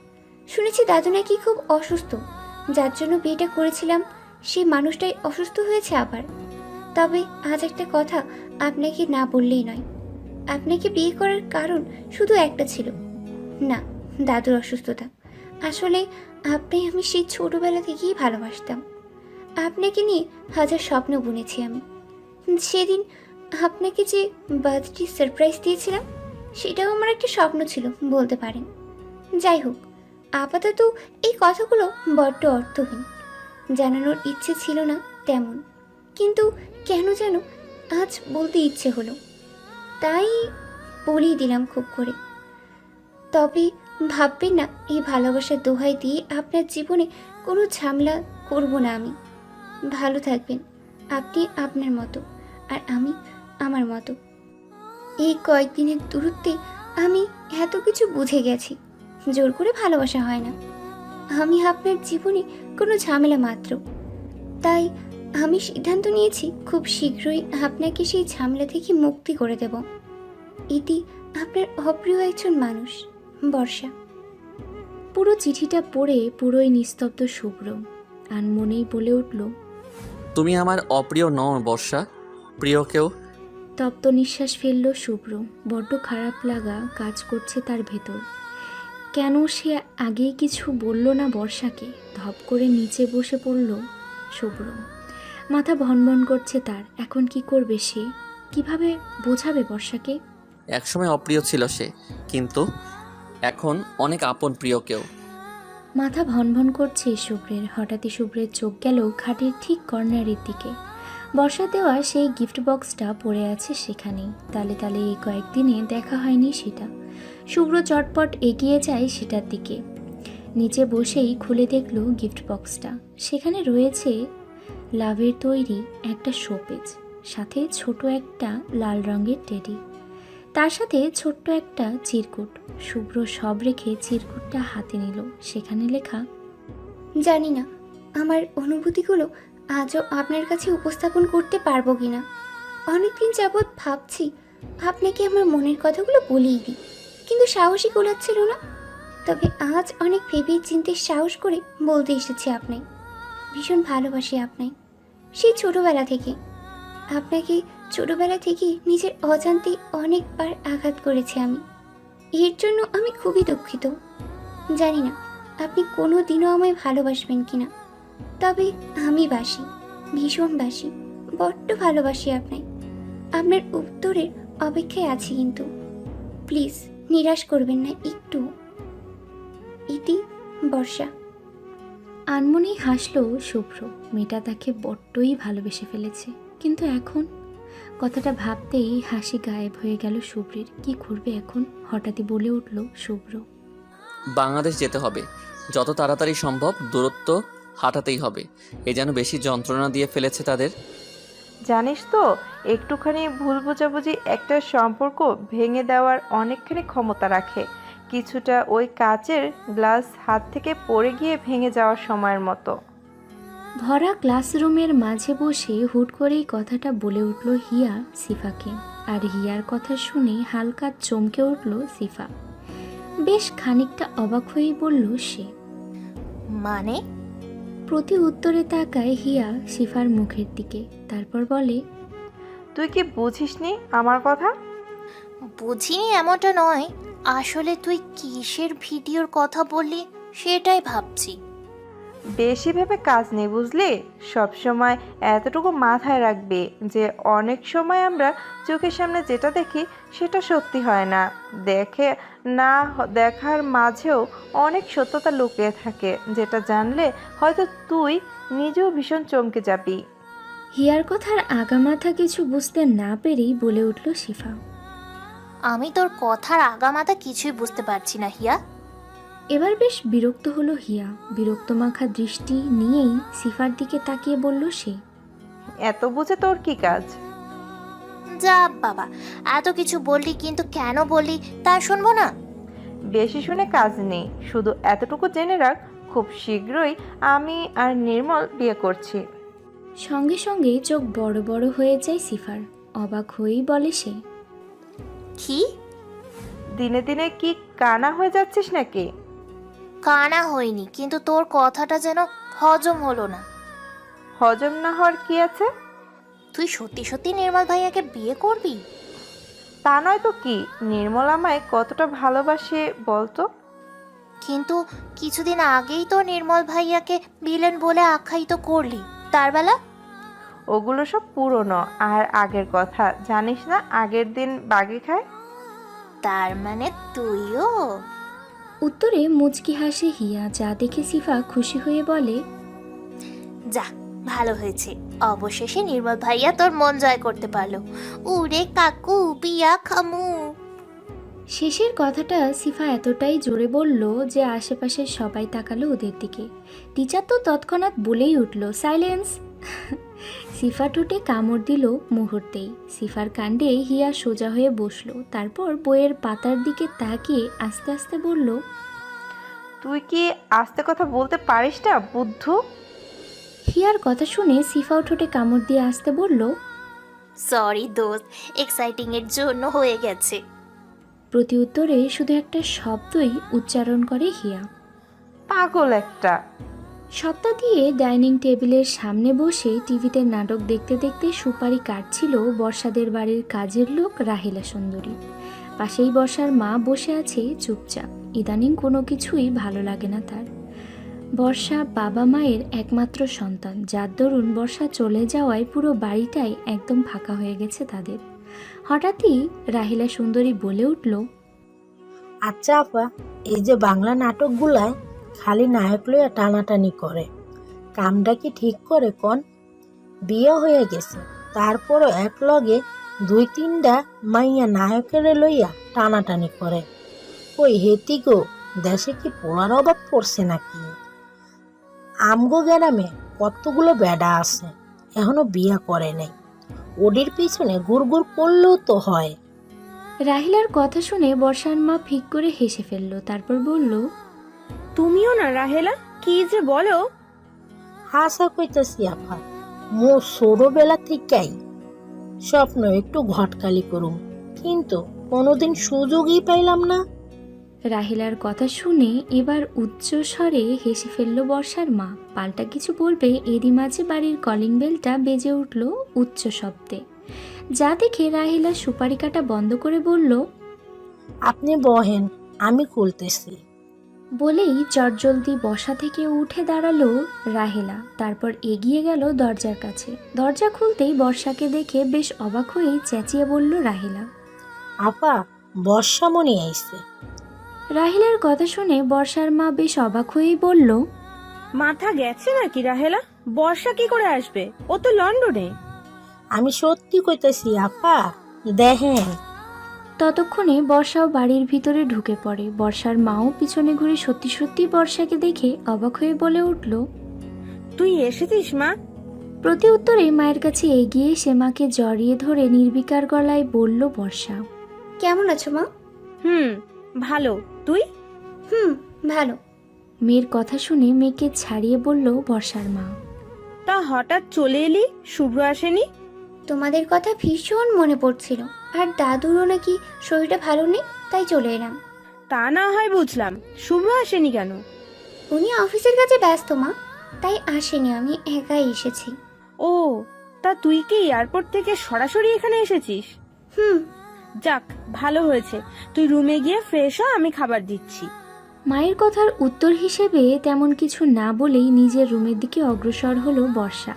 শুনেছি দাদু নাকি খুব অসুস্থ, যার জন্য বিয়েটা করেছিলাম সেই মানুষটাই অসুস্থ হয়েছে আবার। তবে আজ একটা কথা আপনাকে না বললেই নয়। আপনাকে বিয়ে করার কারণ শুধু একটা ছিল না, দাদুর অসুস্থতা। আসলে আমি সেই ছোটবেলা থেকেই ভালোবাসতাম। আপনাকে নিয়ে হাজার স্বপ্ন বুনেছি আমি। সেদিন আপনাকে যে বার্থডে সারপ্রাইজ দিয়েছিলাম সেটাও আমার একটা স্বপ্ন ছিল বলতে পারেন। যাই হোক, আপাতত এই কথাগুলো বড্ড অর্থহীন, জানানোর ইচ্ছে ছিল না তেমন, কিন্তু কেন যেন আজ বলতে ইচ্ছে হলো, তাই বলেই দিলাম খুব করে। তবে ভাববেন না এই ভালোবাসার দোহাই দিয়ে আপনার জীবনে কোনো ঝামেলা করব না আমি। ভালো থাকবেন আপনি আপনার মতো, আর আমি আমার মতো। এই কয়েকদিনের দূরত্বে আমি এত কিছু বুঝে গেছি, জোর করে ভালোবাসা হয় না। আমি আপনার জীবনে কোনো ঝামেলা মাত্র। তাই আমি সিদ্ধান্ত নিয়েছি খুব শীঘ্রই আপনাকে সেই ঝামেলা থেকে মুক্তি করে দেব। ইতি, আপনার অপ্রিয় একজন মানুষ, বর্ষা। পুরো চিঠিটা পড়ে পুরোই নিস্তব্ধ শুভ্র। আনমনেই বলে উঠল, তুমি আমার অপ্রিয় নও বর্ষা, প্রিয় কেউ। তপ্ত নিঃশ্বাস ফেলল শুভ্র। বড্ড খারাপ লাগা কাজ করছে তার ভেতর। কেন সে আগেই কিছু বলল না বর্ষাকে? ধপ করে নিচে বসে পড়ল শুভ্র। মাথা ভনভন করছে তার। এখন কি করবে সে? কিভাবে বোঝাবে বর্ষাকে? একসময় অপ্রিয় ছিল সে, কিন্তু এখন অনেক আপন প্রিয় কেউ। মাথা ভনভন করছে শুভ্রের। হঠাৎই শুভ্রের চোখ গেল খাটের ঠিক কর্নারের দিকে। বর্ষা দেওয়া সেই গিফট বক্সটা পড়ে আছে সেখানেই। তালে তালে এই কয়েকদিনে দেখা হয়নি সেটা। শুভ্র চটপট এগিয়ে যায় সেটার দিকে। নিচে বসেই খুলে দেখল গিফট বক্সটা। সেখানে রয়েছে লাভের তৈরি একটা শোপিস, সাথে ছোট একটা লাল রঙের টেডি, তার সাথে ছোট্ট একটা চিরকুট। শুভ্র সব রেখে চিরকুটটা হাতে নিল। সেখানে লেখা, জানি না আমার অনুভূতিগুলো আজও আপনার কাছে উপস্থাপন করতে পারবো কিনা। অনেকদিন যাবৎ ভাবছি আপনাকে আমার মনের কথাগুলো বলেই দিই, কিন্তু সাহসই কুলাচ্ছিল না। তবে আজ অনেক ভেবে চিন্তে সাহস করে বলতে এসেছি আপনায়। ভীষণ ভালোবাসি আপনায়, সেই ছোটবেলা থেকে। আপনাকে ছোটবেলা থেকে নিজের অজান্তে অনেকবার আঘাত করেছি আমি। এর জন্য আমি খুবই দুঃখিত। জানি না আপনি কোনো দিনও আমায় ভালোবাসবেন কিনা, তবে আমি বাসি, ভীষণ বাসি, বড্ড ভালোবাসি আপনায়। আপনার উত্তরের অপেক্ষায় আছি, কিন্তু প্লিজ নিরাশ করবেন না একটু। ইতি, বর্ষা। আনমনেই হাসল শুভ্র। মেয়েটা তাকে বড্ডই ভালোবেসে ফেলেছে, কিন্তু এখন কথাটা ভাবতেই হাসি গায়েব হয়ে গেল শুভ্রের। কি করবে এখন? হঠাৎই বলে উঠল শুভ্র, বাংলাদেশ যেতে হবে, যত তাড়াতাড়ি সম্ভব দূরত্ব হাঁটাতেই হবে। এ যেন বেশি যন্ত্রণা দিয়ে ফেলেছে তাদের। জানিস তো, একটুখানি ভুল বোঝাবুঝি একটা সম্পর্ক ভেঙে দেওয়ার অনেকখানি ক্ষমতা রাখে। কিছুটা ওই কাচের গ্লাস হাত থেকে পড়ে গিয়ে ভেঙে যাওয়ার সময়ের মতো। ভরা ক্লাসরুমের মাঝে বসে হুট করেই কথাটা বলে উঠল হিয়া সিফাকে। আর হিয়ার কথা শুনে হালকা চমকে উঠল সিফা। বেশ খানিকটা অবাক হয়েই বলল সে। মানে? প্রতি উত্তরে তাকায় হিয়া সিফার মুখের দিকে, তারপর বলে, তুই কি বুঝিসনি আমার কথা? বুঝিনি এমনটা নয়, আসলে তুই কিসের ভিডিওর কথা বললি সেটাই ভাবছি। বেশি ভেবে কাজ নেই বুঝলি। সবসময় এতটুকু মাথায় রাখবে যে অনেক সময় আমরা চোখের সামনে যেটা দেখি সেটা সত্যি হয় না। দেখে না দেখার মাঝেও অনেক সত্যতা লুকিয়ে থাকে, যেটা জানলে হয়তো তুই নিজেও ভীষণ চমকে যাবি। হিয়ার কথার আগামাথা কিছু বুঝতে না পেরেই বলে উঠল সিফা। আমি তোর কথার আগামাথা কিছুই বুঝতে পারছি না হিয়া। এবার বেশ বিরক্ত হলো হিয়া। বিরক্ত মাখা দৃষ্টি নিয়েই সিফার দিকে তাকিয়ে বলল সে, এত বুঝে তোর কি কাজ? যা বাবা, এত কিছু বললি, কিন্তু কেন বললি তা শুনবো না। বেশি শুনে কাজ নেই, শুধু এতটুকু জেনে রাখ, খুব শীঘ্রই আমি আর নির্মল বিয়ে করছি। সঙ্গে সঙ্গে চোখ বড় বড় হয়ে যায় সিফার। অবাক হয়েই বলে সে, কি? দিনে দিনে কি কানা হয়ে যাচ্ছিস নাকি? কানা হয়নি, কিন্তু তোর কথাটা যেন হজম হলো না। হজম না হওয়ার কি আছে? তুই সত্যি সত্যি নির্মল ভাইয়াকে বিয়ে করবি? তা নয় তো কি, নির্মল আমায় কতটা ভালোবাসে বলতো। কিন্তু কিছুদিন আগেই তো নির্মল ভাইয়াকে ভিলেন বলে আখ্যায়িত করলি, তার বেলা? ওগুলো সব পুরনো আর আগের কথা, জানিস না আগের দিন বাগে খায়। তার মানে তুইও? উত্তরে মুচকি হাসে হিয়া, যা দেখে সিফা খুশি হয়ে বলে, যা, ভালো হয়েছে, অবশেষে নির্মল ভাইয়া তোর মন জয় করতে পারলো। উরে কাকু, বিয়া খামু। শেষের কথাটা সিফা এতটাই জোরে বলল যে আশেপাশের সবাই তাকালো ওদের দিকে। টিচার তো তৎক্ষণাৎ বলেই উঠল, সাইলেন্স। সিফা ঠোঁটে কামড় দিল মুহূর্তেই। সিফার কাণ্ডে হিয়া সোজা হয়ে বসলো, তারপর বইয়ের পাতার দিকে তাকিয়ে আস্তে আস্তে বলল, তুই কি আস্তে কথা বলতে পারিস না বুদ্ধু? হিয়ার কথা শুনে সিফাও ঠোঁটে কামড় দিয়ে আসতে বলল, সরি দোস্ত, এক্সাইটিং এর জন্য হয়ে গেছে। প্রতি উত্তরে শুধু একটা শব্দই উচ্চারণ করে হিয়া, পাগল একটা। সত্তা দিয়ে ডাইনিং টেবিলের সামনে বসে টিভিতে নাটক দেখতে দেখতে সুপারি কাটছিল বর্ষাদের বাড়ির কাজের লোক রাহেলা সুন্দরী। পাশেই বর্ষার মা বসে আছে চুপচাপ। ইদানিং কোনো কিছুই ভালো লাগে না তার। বর্ষা বাবা মায়ের একমাত্র সন্তান, যার দরুন বর্ষা চলে যাওয়ায় পুরো বাড়িটাই একদম ফাঁকা হয়ে গেছে তাদের। হঠাৎই রাহিলা সুন্দরী বলে উঠল, আচ্ছা আপা, এই যে বাংলা নাটকগুলায় খালি নায়ক লইয়া টানাটানি করে, কামটা কি ঠিক করে কন? বিয়ে হয়ে গেছে, তারপরও এক লগে 2-3টা মাইয়া নায়কের লইয়া টানাটানি করে। কই হেতি গো, দেশে কি পোলার অভাব পড়ছে নাকি? আমগো গ্রামে কতগুলো বেডা আছে, এখনো বিয়া করে নাই। ওদের পিছনে গুড় করলেও তো হয়। রাহিলার কথা শুনে বর্ষার মা ফিক করে হেসে ফেলল, তারপর বলল, তুমিও না রাহেলা, কি যে বলো। হাসা কইতাছি আপা, মো ছোটবেলা থেকেই স্বপ্ন একটু ঘটকালি করুম, কিন্তু কোনোদিন সুযোগই পাইলাম না। রাহিলার কথা শুনে এবার উচ্চ স্বরে হেসে ফেলল বর্ষার মা। পাল্টা কিছু বলবে এরই মাঝে বাড়ির কলিং বেলটা বেজে উঠল উচ্চ শব্দে, যা দেখে রাহিলা সুপারি কাটা বন্ধ করে বলল, আপনি বহেন, আমি খুলতেছি। বলেই চটজলদি বসা থেকে উঠে দাঁড়ালো রাহেলা। তারপর এগিয়ে গেল দরজার কাছে। দরজা খুলতেই বর্ষাকে দেখে বেশ অবাক হয়েই চেঁচিয়ে বলল রাহেলা, আপা, বর্ষামণি আইছে। রাহিলার কথা শুনে বর্ষার মা বেশ অবাক হয়েই বলল, মাথা গেছে নাকি রাহেলা? বর্ষা কি করে আসবে? ও তো লন্ডনে। আমি সত্যি কইতেছি আপা, দেখেন। ততক্ষণে বর্ষাও বাড়ির ভিতরে ঢুকে পড়ে। বর্ষার মাও পিছনে ঘুরে সত্যি সত্যি বর্ষাকে দেখে অবাক হয়ে বলে উঠল, তুই এসেছিস মা? প্রতি উত্তরে মায়ের কাছে এগিয়ে সে মাকে জড়িয়ে ধরে নির্বিকার গলায় বলল বর্ষা, কেমন আছো মা? ভালো, তুই? ভালো। মেয়ের কথা শুনে মেয়েকে ছাড়িয়ে বলল বর্ষার মা, তা হঠাৎ চলে এলি, শুভ্র আসেনি? তোমাদের কথা ভীষণ মনে পড়ছিল, আর দাদুরও নাকি শরীরটা ভালো নেই, তাই চলে এলাম। তা না হয় বুঝলাম, শুভ্র আসেনি কেন? উনি অফিসের কাছে ব্যস্ত মা, তাই আসেনি, আমি একাই এসেছি। ও, তা তুই কি এয়ারপোর্ট থেকে সরাসরি এখানে এসেছিস? যাক, ভালো হয়েছে। তুই রুমে গিয়ে ফ্রেশ হ, আমি খাবার দিচ্ছি। মায়ের কথার উত্তর হিসেবে তেমন কিছু না বলেই নিজের রুমের দিকে অগ্রসর হলো বর্ষা।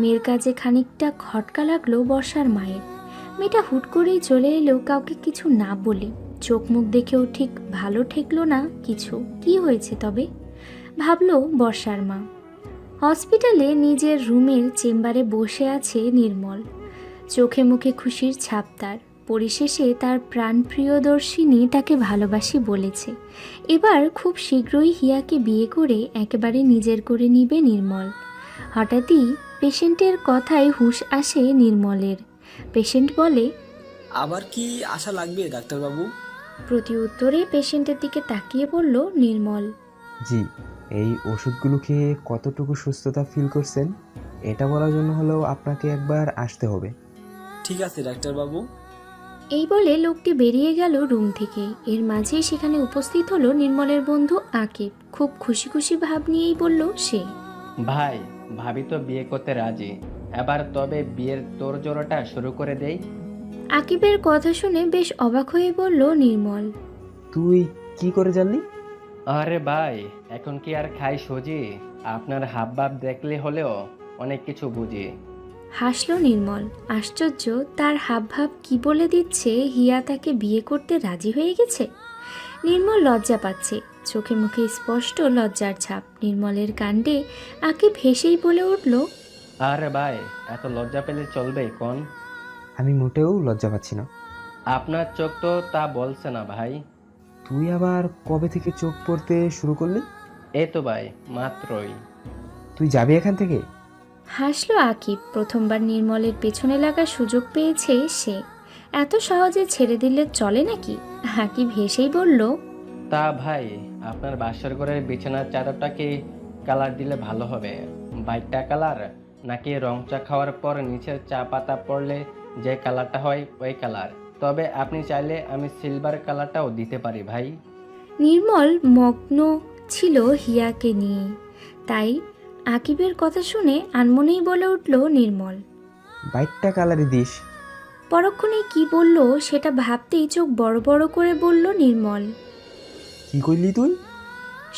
মেয়ের কাজে খানিকটা খটকা লাগলো বর্ষার মায়ের। মেয়েটা হুট করেই চলে এলেও কাউকে কিছু না বলে, চোখ মুখ দেখেও ঠিক ভালো ঠেকলো না কিছু। কি হয়েছে তবে, ভাবলো বর্ষার মা। হসপিটালে নিজের রুমের চেম্বারে বসে আছে নির্মল। চোখে মুখে খুশির ছাপ তার। পরিশেষে তার প্রাণপ্রিয়দর্শিনী তাকে ভালোবাসি বলেছে। এবার খুব শীঘ্রই হিয়াকে বিয়ে করে একেবারে নিজের করে নিবে নির্মল। হঠাৎই পেশেন্টের কথায় হুঁশ আসে নির্মলের। পেশেন্ট বলে, আবার কি আশা লাগবে ডাক্তারবাবু? প্রতি উত্তরে পেশেন্টের দিকে তাকিয়ে বলল নির্মল, জি, এই ওষুধগুলো খেয়ে কতটুকু সুস্থতা ফিল করছেন এটা বলার জন্য হলেও আপনাকে একবার আসতে হবে। ঠিক আছে ডাক্তারবাবু। এই বলে লোকটি বেরিয়ে গেল রুম থেকে। এর মাঝেই সেখানে উপস্থিত হলো নির্মলের বন্ধু আকিব। খুব খুশি খুশি ভাব নিয়েই বলল সে। ভাই, ভাবি তো বিয়ে করতে রাজি, এবার তবে বিয়ের তোড়জোড়টা শুরু করে দেই। আকিবের কথা শুনে বেশ অবাক হয়ে বলল নির্মল। তুই কি করে জানলি? আরে ভাই, এখন কি আর খাই সুজি? আপনার হাবভাব দেখলে হলেও অনেক কিছু বুঝি। হাসলো নির্মল। আশ্চর্য, তার হাবভাব কি বলে দিচ্ছে হিয়া তাকে বিয়ে করতে রাজি হয়ে গেছে। নির্মল লজ্জা পাচ্ছে, চোখে মুখে স্পষ্ট লজ্জার ছাপ। নির্মলের কাণ্ডে আকিব হেসেই বলে উঠল, আরে ভাই, এত লজ্জা পেলে চলবে কোন? আমি মোটেও লজ্জা পাচ্ছি না। আপনার চোখ তো তা বলছে না ভাই। তুই আবার কবে থেকে চোখ পড়তে শুরু করলি? এই তো ভাই, মাত্রই। তুই যাবি এখান থেকে? হাসলো আকিব। প্রথমবার নির্মলের পেছনে লাগার সুযোগ পেয়েছে সে। এত সহজে ছেড়ে দিলে চলে নাকি? আকিব হেসেই বলল, তা ভাই, আপনার বাসর ঘরের বিছানার চাদরটাকে কালার দিলে ভালো হবে। বাইকটা কালার, নাকি রং চা খাওয়ার পর নিচের চা পাতা পড়লে যে কালারটা হয় ওই কালার? তবে আপনি চাইলে আমি সিলভার কালারটাও দিতে পারি ভাই। নির্মল মগ্ন ছিল হিয়াকে নিয়ে, তাই আকিবের কথা শুনে আনমনেই বলে উঠল নির্মল। বাইকটা কালারে দিস। পরক্ষণে কি বলল সেটা ভাবতেই চোখ বড় বড় করে বলল নির্মল। কি করলি তুই?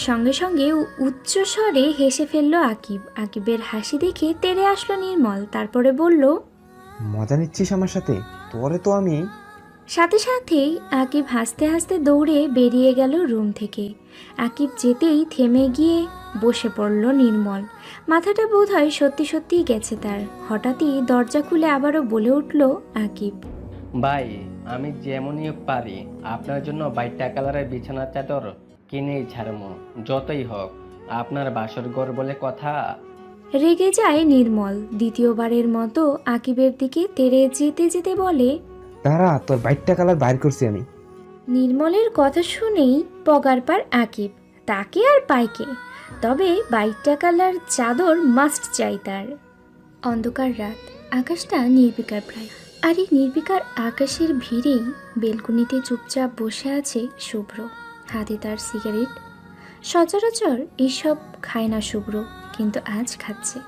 সঙ্গে সঙ্গে উচ্চ স্বরে হেসে ফেলল আকিব। আকিবের হাসি দেখে তেড়ে আসলো নির্মল। তারপরে বলল, মজা নিচ্ছিস আমার সাথে? তোরে তো আমি। সাথে সাথেই আকিব হাসতে হাসতে দৌড়ে বেরিয়ে গেল রুম থেকে। আকিব যেতেই থেমে গিয়ে বসে পড়ল নির্মল। মাথাটা বোধহয় সত্যি সত্যিই গেছে তার। হঠাৎই দরজা খুলে আবারও বলে উঠল আকিব, ভাই, আমি যেমনই পারি আপনার জন্য বাইকটা কালারের বিছানার চাদর কিনেই ছাড়মো, যতই হোক আপনার বাসর ঘর বলে কথা। রেগে যায় নির্মল। দ্বিতীয়বারের মতো আকিবের দিকে তেড়ে যেতে যেতে বলে, দাঁড়া, তোর বাইকটা কালার বাইর করছি আমি। নির্মলের কথা শুনেই পগার পার আকিব। তাকে আর পাইকে, তবে বাইকটা কালার চাদর মাস্ট চাই তার। অন্ধকার রাত, আকাশটা নির্বিকার প্রায়। আর এই নির্বিকার আকাশের ভিড়েই বেলকুনিতে চুপচাপ বসে আছে শুভ্র, হাতে তার সিগারেট। সচরাচর এইসব খায় না শুভ্র, কিন্তু আজ খাচ্ছে।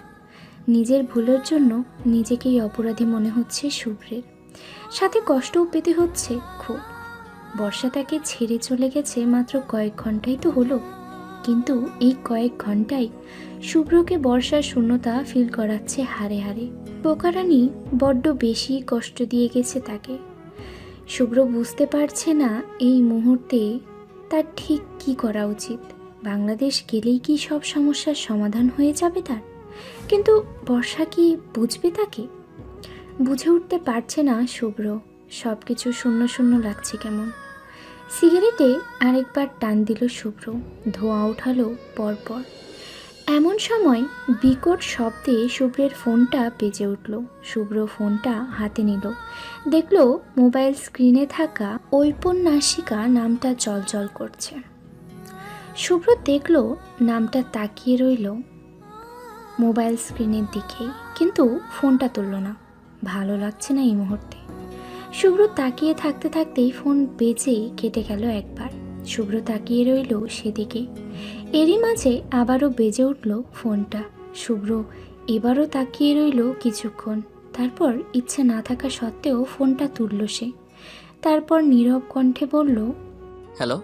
নিজের ভুলের জন্য নিজেকেই অপরাধী মনে হচ্ছে শুভ্রের, সাথে কষ্টও পেতে হচ্ছে খুব। বর্ষা তাকে ছেড়ে চলে গেছে মাত্র কয়েক ঘন্টাই তো হলো, কিন্তু এই কয়েক ঘন্টায় শুভ্রকে বর্ষার শূন্যতা ফিল করাচ্ছে হাড়ে হাড়ে। পোকারানি বড্ড বেশি কষ্ট দিয়ে গেছে তাকে। শুভ্র বুঝতে পারছে না এই মুহূর্তে তার ঠিক কি করা উচিত। বাংলাদেশ গেলেই কি সব সমস্যার সমাধান হয়ে যাবে তার? কিন্তু বর্ষা কি বুঝবে তাকে? বুঝে উঠতে পারছে না শুভ্র। সব কিছু শূন্য শূন্য লাগছে কেমন। সিগারেটে আরেকবার টান দিল শুভ্র, ধোঁয়া ওঠালো পরপর। এমন সময় বিকট শব্দে শুভ্রের ফোনটা বেজে উঠল। শুভ্র ফোনটা হাতে নিল, দেখল মোবাইল স্ক্রিনে থাকা ঔপন্যাসিকা নামটা জলজল করছে। শুভ্র দেখল নামটা, তাকিয়ে রইল মোবাইল স্ক্রিনের দিকেই, কিন্তু ফোনটা তুলল না। ভালো লাগছে না এই মুহূর্তে। শুভ্র তাকিয়ে থাকতে থাকতেই ফোন বেজে কেটে গেল একবার। শুভ্র তাকিয়ে রইল সেদিকে। এরই মাঝে আবারও বেজে উঠল ফোনটা। শুভ্র এবারও তাকিয়ে রইল কিছুক্ষণ। তারপর ইচ্ছে না থাকা সত্ত্বেও ফোনটা তুলল সে। তারপর নীরব কণ্ঠে বলল, হ্যালো।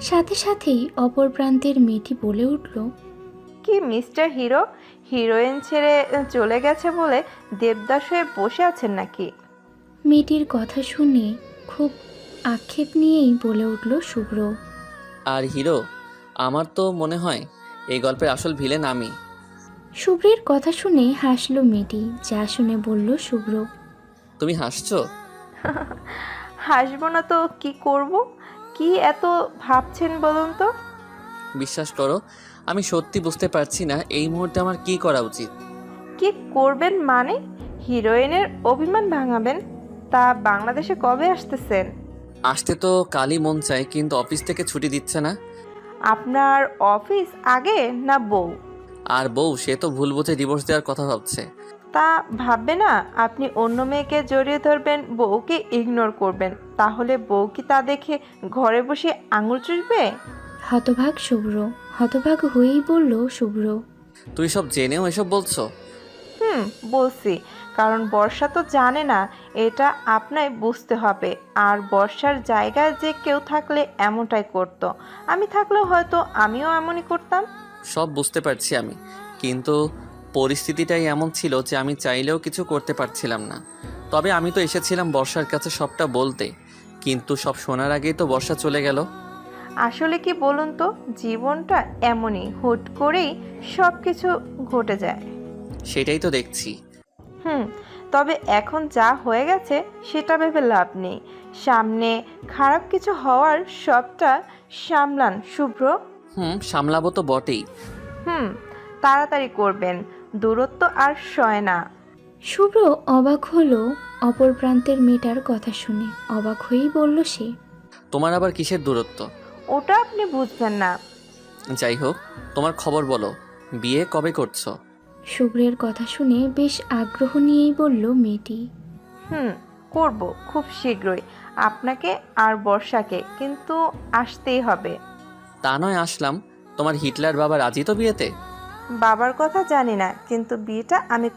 সাথে সাথেই অপর প্রান্তের মেয়েটি বলে উঠল, কি মিস্টার হিরো, হিরোইন ছেড়ে চলে গেছে বলে দেবদাস হয়ে বসে আছেন নাকি? মেয়েটির কথা শুনে খুব আক্ষেপ নিয়েই বলে উঠল শুভ্র। আর হিরো? আমার তো মনে হয় এই গল্পের আসল ভিলেন আমি। শুভ্রের কথা শুনে হাসলো মেয়েটি। যা শুনে বলল শুভ্র, তুমি হাসছো? হাসবো না তো কি করব? কি এত ভাবছেন বলুন তো? বিশ্বাস করো, আমি সত্যি বুঝতে পারছি না এই মুহূর্তে আমার কি করা উচিত। কি করবেন মানে? হিরোইনের অভিমান ভাঙাবেন? তা বাংলাদেশে কবে আসতেছেন? আসতে তো কালই মন চায়, কিন্তু অফিস থেকে ছুটি দিচ্ছে না। আপনার অফিস আগে না বউ? আর বউ, সে তো ভুল বুঝে ডিভোর্স দেওয়ার কথা ভাবছে। তা ভাববে না আপনি অন্য মেয়েকে জড়িয়ে ধরবেন, বউকে ইগনোর করবেন, তাহলে বউ কি তা দেখে ঘরে বসে আঙুল চুষবে? হতভাগ শুভ্র, হতভাগ হয়েই বলল শুভ্র। তুই সব জেনেও এসব বলছো? বলছি, কারণ বর্ষা তো জানে না, এটা আপনায় বুঝতে হবে। আর বর্ষার জায়গায় যে কেউ থাকলে এমনটাই করতো, আমি থাকলেও হয়তো আমিও এমনই করতাম। সব বুঝতে পারছি আমি, কিন্তু পরিস্থিতিটাই এমন ছিল যে আমি চাইলেও কিছু করতে পারছিলাম না। তবে আমি তো এসেছিলাম বর্ষার কাছে সবটা বলতে, কিন্তু সব শোনার আগেই তো বর্ষা চলে গেল। আসলে কি বলুন তো, জীবনটা এমনই, হুট করেই সব কিছু ঘটে যায়। সেটাই তো দেখছি। তবে এখন যা হয়ে গেছে সেটা ভেবে লাভ নেই। সামনে খারাপ কিছু হওয়ার সবটা সামলান শুভ্র। সামলাবো তো বটেই। তাড়াতাড়ি করবেন, দূরত্ব আর সয় না। শুভ্র অবাক হলো অপর প্রান্তের মেয়েটার কথা শুনে। অবাক হয়েই বলল সে, তোমার আবার কিসের দূরত্ব? ওটা আপনি বুঝবেন না। যাই হোক, তোমার খবর বলো, বিয়ে কবে করছো? শুভ্রের কথা শুনে বেশ আগ্রহ নিয়েই বলল মেয়েটি। করব খুব শীঘ্রই, আপনাকে আর বর্ষাকে, কিন্তু আসতেই হবে। তা নয় আসলাম, তোমার হিটলার বাবা রাজি তো বিয়েতে? বাবার কথা জানি না, কিন্তু বিয়েটা আমি